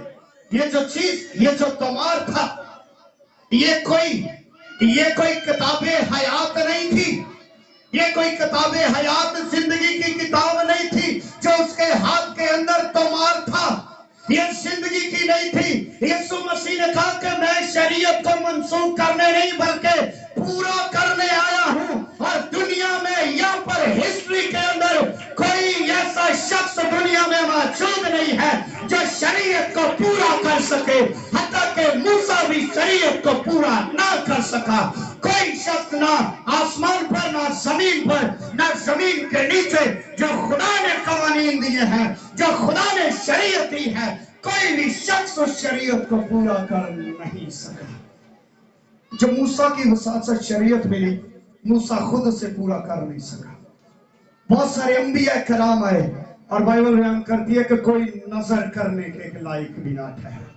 یہ جو چیز، یہ جو تمار تھا، یہ کوئی کتاب حیات نہیں تھی، یہ کوئی کتاب حیات زندگی کی کتاب نہیں تھی جو اس کے ہاتھ کے اندر تمار تھا، یہ زندگی کی نہیں تھی۔ یسوع مسیح نے کہا کہ میں شریعت کو منسوخ کرنے نہیں بلکہ پورا کرنے آیا ہوں، اور دنیا میں یہاں پر ہسٹری کے اندر کوئی ایسا شخص دنیا میں موجود نہیں ہے جو شریعت کو پورا کر سکے، حتیٰ کہ موسیٰ بھی شریعت کو پورا نہ کر سکا۔ کوئی شخص نہ آسمان پر، نہ زمین پر، نہ زمین کے نیچے، جو خدا نے قوانین دیے ہیں، جو خدا نے شریعت دی ہے، کوئی بھی شخص اس شریعت کو پورا کر نہیں سکا۔ جو موسیٰ کی وسعت سے شریعت ملی، موسیٰ خود اسے پورا کر نہیں سکا۔ بہت سارے انبیاء کرام آئے، اور بائبل بیان کرتی ہے کہ کوئی نظر کرنے کے لائق بھی نہ ٹھہرا،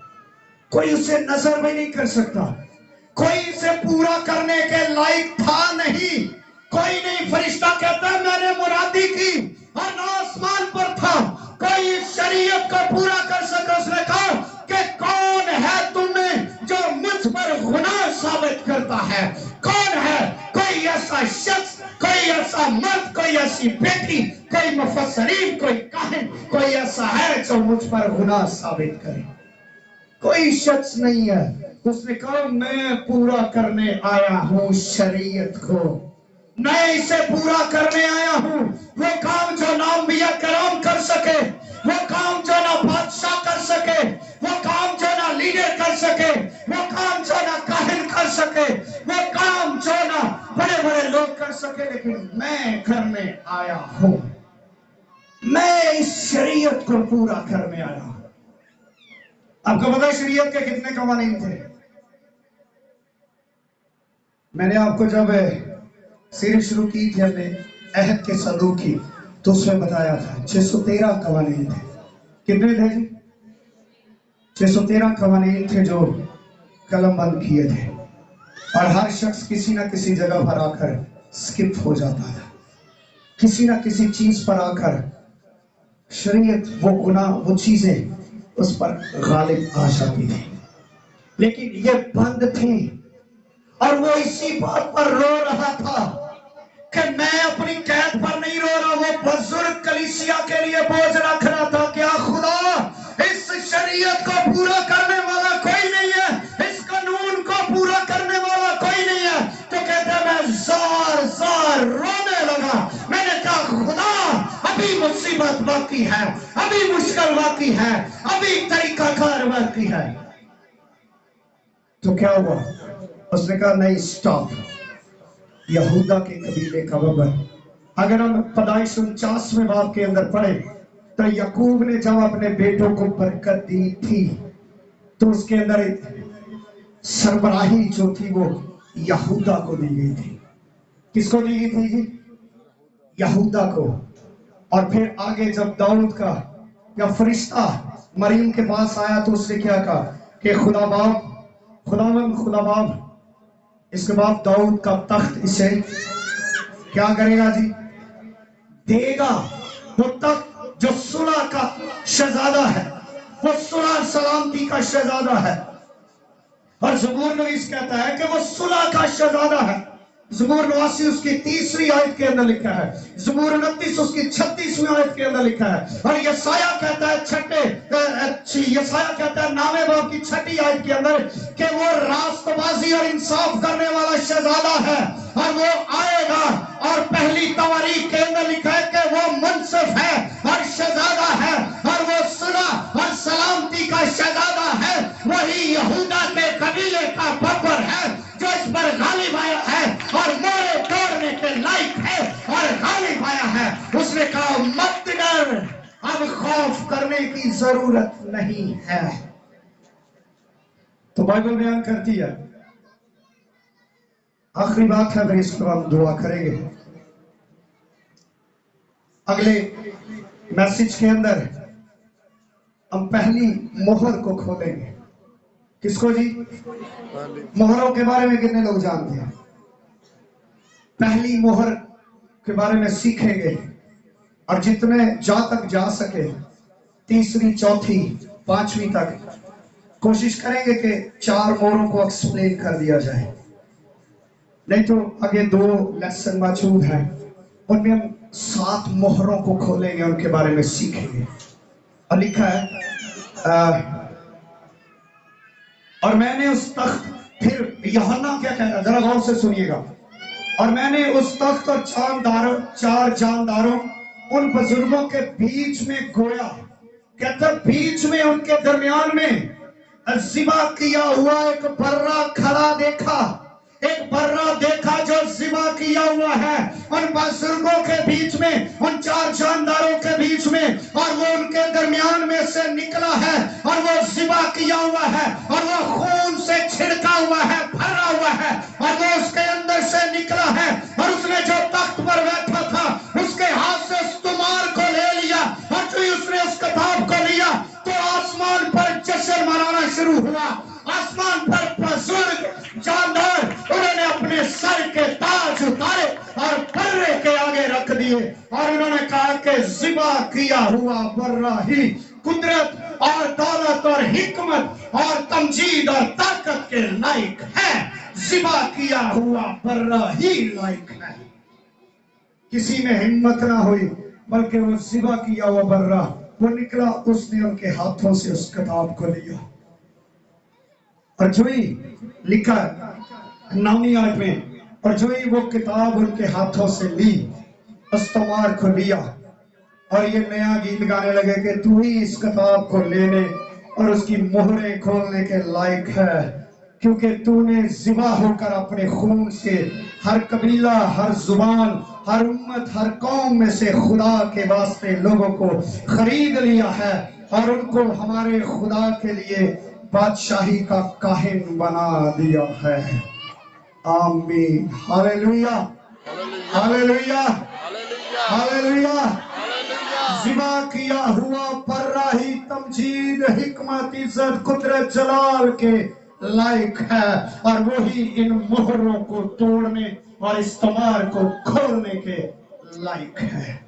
کوئی اسے نظر بھی نہیں کر سکتا، کوئی اسے پورا کرنے کے لائق تھا نہیں، کوئی نہیں۔ فرشتہ کہتا ہے میں نے مرادی کی اور نہ آسمان پر تھا کوئی اس شریعت کو پورا کر سکا۔ اس نے کہا کہ کون ہے تم میں جو مجھ پر گناہ ثابت کرتا ہے؟ کون ہے؟ کوئی ایسا شخص، کوئی ایسا مرد، کوئی ایسی بیٹی، کوئی مفسرین، کوئی کاہن، کوئی ایسا ہے جو مجھ پر گناہ ثابت کرے؟ کوئی شخص نہیں ہے۔ اس نے کہا میں پورا کرنے آیا ہوں شریعت کو، میں اسے پورا کرنے آیا ہوں۔ وہ کام جو نہ انبیاء کرام کر سکے، وہ کام جو نہ بادشاہ کر سکے، وہ کام جو نہ لیڈر کر سکے، وہ کام جو نہ کاہن کر سکے، وہ کام جو نہ بڑے بڑے لوگ کر سکے، لیکن میں کرنے آیا ہوں، میں اس شریعت کو پورا کرنے آیا ہوں۔ آپ کو پتا ہے شریعت کے کتنے قوانین تھے؟ میں نے آپ کو جب سیریز شروع کی تھی ہم نے عہد کے صندوق کی تو اس میں بتایا تھا 613 قوانین تھے۔ کتنے تھے جی؟ 613 قوانین تھے جو قلم بند کیے تھے، اور ہر شخص کسی نہ کسی جگہ پر آ کر سکپ ہو جاتا تھا، کسی نہ کسی چیز پر آ کر شریعت، وہ گناہ، وہ چیزیں اس پر غالب آ جاتی تھی، لیکن یہ بند تھی۔ اور وہ اسی بات پر رو رہا تھا کہ میں اپنی قید پر نہیں رو رہا، وہ بزرگ کلیسیا کے لیے بوجھ رکھ رہا تھا کہ خدا اس شریعت کو پورا کرنے والا کوئی نہیں ہے، اس قانون کو پورا کرنے والا کوئی نہیں ہے۔ تو کہتے ہیں میں زار زار رونے لگا، میں نے کہا خدا ابھی مصیبت باقی ہے، ابھی مشکل باقی ہے، ابھی طریقہ کار باقی ہے۔ تو کیا ہوا؟ اس نے کہا نہیں، سٹاپ۔ یہودا کے قبیلے کا بابر، اگر ہم پیدائش 49ویں باب کے اندر پڑھیں تو یعقوب نے جب اپنے بیٹوں کو برکت دی تھی تو اس کے اندر سربراہی جو تھی وہ यहूदा को दी गई थी। किसको दी गई थी जी? यहूदा को। और फिर आगे जब दाऊद का या फरिश्ता मरियम के पास आया तो उसने क्या कहा कि खुदा बाप इसके बाद दाऊद का तख्त इसे क्या करेगा जी? देगा। वो तख्त जो सुलह का शहजादा है, वो सुलह सलामती का शहजादा है। और ज़बूर नवीस कहता है कि वो सुलह का शहजादा है। ज़बूर 89 उसकी 3री आयत के अंदर लिखा है, ज़बूर 29 उसकी 36वीं आयत के अंदर लिखा है। और यसाया कहता है 9वें बाब की 6ठी आयत के अंदर कि वो रास्तबाजी और इंसाफ करने वाला शहजादा है और वो आएगा। और पहली तवारीख के अंदर लिखा है कि वो मुनसिफ है और शहजादा है और वो सुलह और सलामती का शहजादा है। वही यहूदा के कबीले का बब्बर है जो इस पर गालिब आया है और मोरे तोड़ने के लायक है और गालिब आया है। उसने कहा मत डर, अब खौफ करने की जरूरत नहीं है। तो बाइबल बयान करती है। आखिरी बात है, फिर इस पर हम दुआ करेंगे। अगले मैसेज के अंदर हम पहली मोहर को खोलेंगे। किसको जी? मोहरों के बारे में कितने लोग जानते हैं? पहली मोहर के बारे में सीखेंगे और जितने जहां तक जा सके 3री, 4थी, 5वीं तक कोशिश करेंगे कि 4 मोहरों को एक्सप्लेन कर दिया जाए। नहीं तो आगे 2 लेसन मौजूद हैं, उनमें हम 7 मोहरों को खोलेंगे, उनके बारे में सीखेंगे। और लिखा है और मैंने उस तख्त, फिर यूहन्ना क्या कह रहा है, जरा गौर से सुनिएगा। और मैंने उस तख्त और 4 जानदारों उन बुजुर्गों के बीच में गोया, कहता बीच में उनके दरमियान में ज़िबा किया हुआ एक बर्रा खड़ा देखा। एक बर्रा देखा जो ज़िबा किया हुआ है उन बुजुर्गों के बीच में, उन 4 जानदारों के बीच में, और वो उनके दरमियान में से निकला है और वो ज़िबा किया हुआ है और वो खून से छिड़का हुआ है, भरा हुआ है, और वो उसके अंदर से निकला है। और उसने जो तख्त पर बैठा था उसके हाथ से उस तुमार को ले लिया और जो उसने उस किताब को लिया तो आसमान पर जश्न मनाना शुरू हुआ। आसमान पर बुजुर्ग जानदार उन्होंने अपने सर के ताज उतारे और बर्रे के आगे रख दिए और उन्होंने कहा कि ज़िबा किया हुआ बर्रा ही कुदरत और दौलत और हिकमत और तमजीद और ताकत के लायक है। ज़िबा किया हुआ बर्रा ही लायक है। किसी में हिम्मत ना हुई, बल्कि वो ज़िबा किया हुआ बर्रा वो निकला, उसने उनके हाथों से उस किताब को लिया। और जो ही लिखा 9वीं आयत में, और जो ही वो किताब उनके हाथों से ली, अस्तमार को लिया और ये नया गीत गाने लगे कि तू ही इस किताब को लेने और उसकी मोहरें खोलने के लायक है, क्योंकि तूने ज़िबा होकर अपने खून से हर कबीला, हर जुबान, हर उम्मत, हर कौम में से खुदा के वास्ते लोगों को खरीद लिया है और उनको हमारे खुदा के लिए बादशाही का काहिन बना दिया है। आमीन। Hallelujah, hallelujah, hallelujah. ज़िबा किया हुआ बर्रा ही तमजीद, हिकमत, इज्जत, कुदरत, जलाल के लायक है और वही इन मोहरों को तोड़ने और इस्तेमाल को खोलने के लायक है।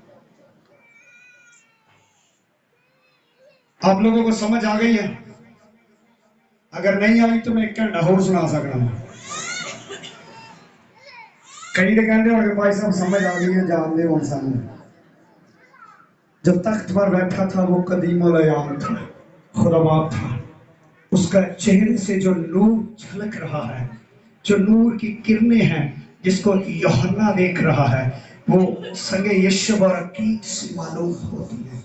आप लोगों को समझ आ गई है? अगर नहीं आई तो मैं एक घंटा और सुना सकना। कई तो कहते हो भाई साहब समझ आ गई है, जान दे सामने। जो तख्त पर बैठा था वो कदीमुल अयाम था, खुदा बाप था। उसका चेहरे से जो नूर झलक रहा है, जो नूर की किरणें हैं जिसको यूहन्ना देख रहा है, वो संगे यीशु बरकीत से मालूम होती है।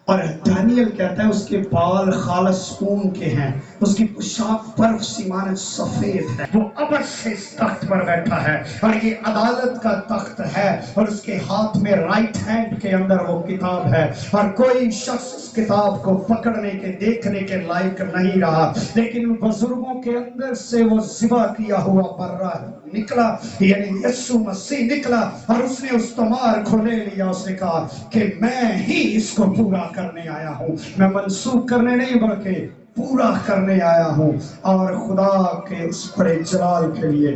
اور دانیل کہتا ہے اس کے بال خالص اون کے ہیں، اس کی پوشاک برف سی مانند سفید ہے، وہ ابد سے اس تخت پر بیٹھا ہے اور یہ عدالت کا تخت ہے، اور اس کے ہاتھ میں رائٹ ہینڈ کے اندر وہ کتاب ہے، اور کوئی شخص اس کتاب کو پکڑنے کے دیکھنے کے لائق نہیں رہا، لیکن بزرگوں کے اندر سے وہ ذبح کیا ہوا برہ نکلا، یعنی یسوع مسیح نکلا، اور اس نے اس تمار کو لے لیا، اس نے کہا کہ میں ہی اس کو پورا کرنے آیا ہوں، میں منسوخ کرنے نہیں بلکہ پورا کرنے آیا ہوں، اور خدا کے اس بڑے جلال کے لیے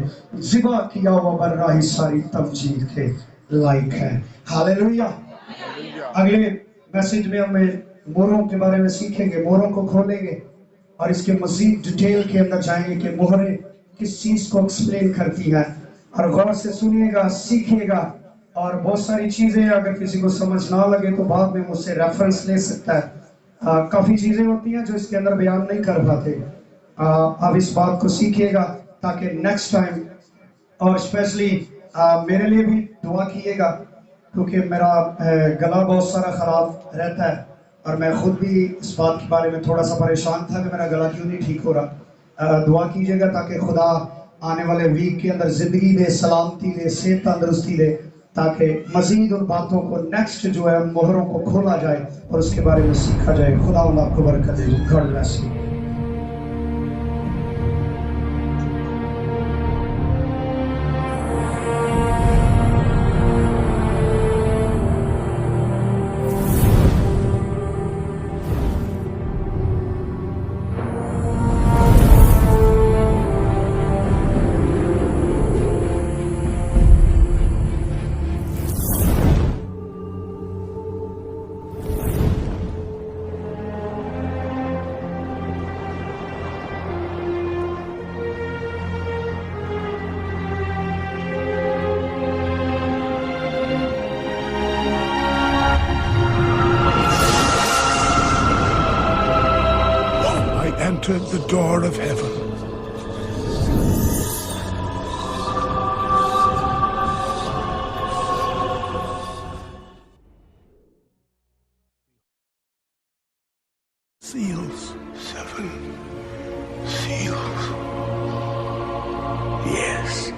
ذبح کیا ہوا برہ ہی ساری تمجید کے لائق ہے۔ ہاللیلویہ۔ اگلے میسج میں ہمیں مہروں کے بارے میں سیکھیں گے، مہروں کو کھولیں گے اور اس کے مزید ڈیٹیل کے اندر جائیں گے کہ مہریں کس چیز کو ایکسپلین کرتی ہیں، اور غور سے سنیے گا، سیکھیے گا، اور بہت ساری چیزیں اگر کسی کو سمجھ نہ لگے تو بعد میں مجھ سے ریفرنس لے سکتا ہے۔ کافی چیزیں ہوتی ہیں جو اس کے اندر بیان نہیں کر پاتے، آپ اس بات کو سیکھیے گا تاکہ نیکسٹ ٹائم، اور اسپیشلی میرے لیے بھی دعا کیے گا کیونکہ میرا گلا بہت سارا خراب رہتا ہے، اور میں خود بھی اس بات کے بارے میں تھوڑا سا پریشان تھا کہ میرا گلا کیوں نہیں ٹھیک ہو رہا۔ دعا کیجیے گا تاکہ خدا آنے والے ویک کے اندر زندگی دے، سلامتی دے، صحت تندرستی دے، تاکہ مزید ان باتوں کو نیکسٹ جو ہے مہروں کو کھولا جائے اور اس کے بارے میں سیکھا جائے۔ خدا آپ کو برکت دے۔ God bless you. Entered the door of heaven. Seals. 7 seals. Yes.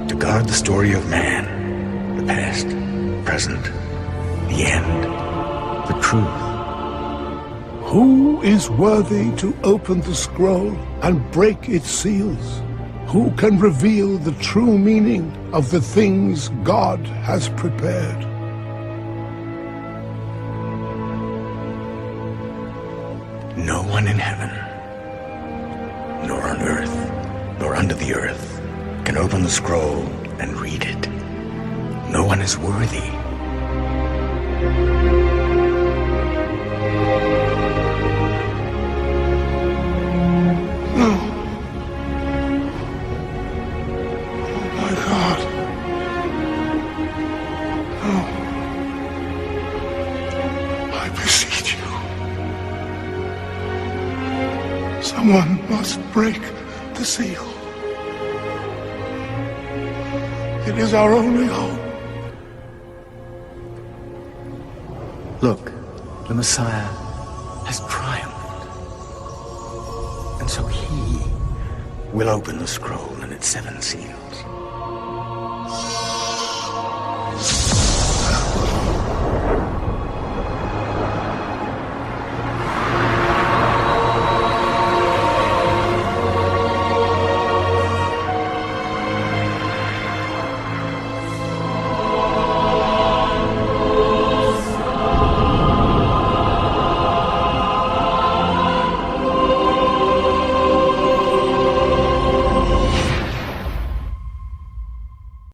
To guard the story of man, the past, present, the end, the truth. Who is worthy to open the scroll and break its seals? Who can reveal the true meaning of the things God has prepared? No one in heaven, nor on earth, nor under the earth, can open the scroll and read it. No one is worthy. No. Oh my God. No. I beseech you. Someone must break the seal. It is our only hope. Look, the Messiah has triumphed. And so he will open the scroll and its 7 seals.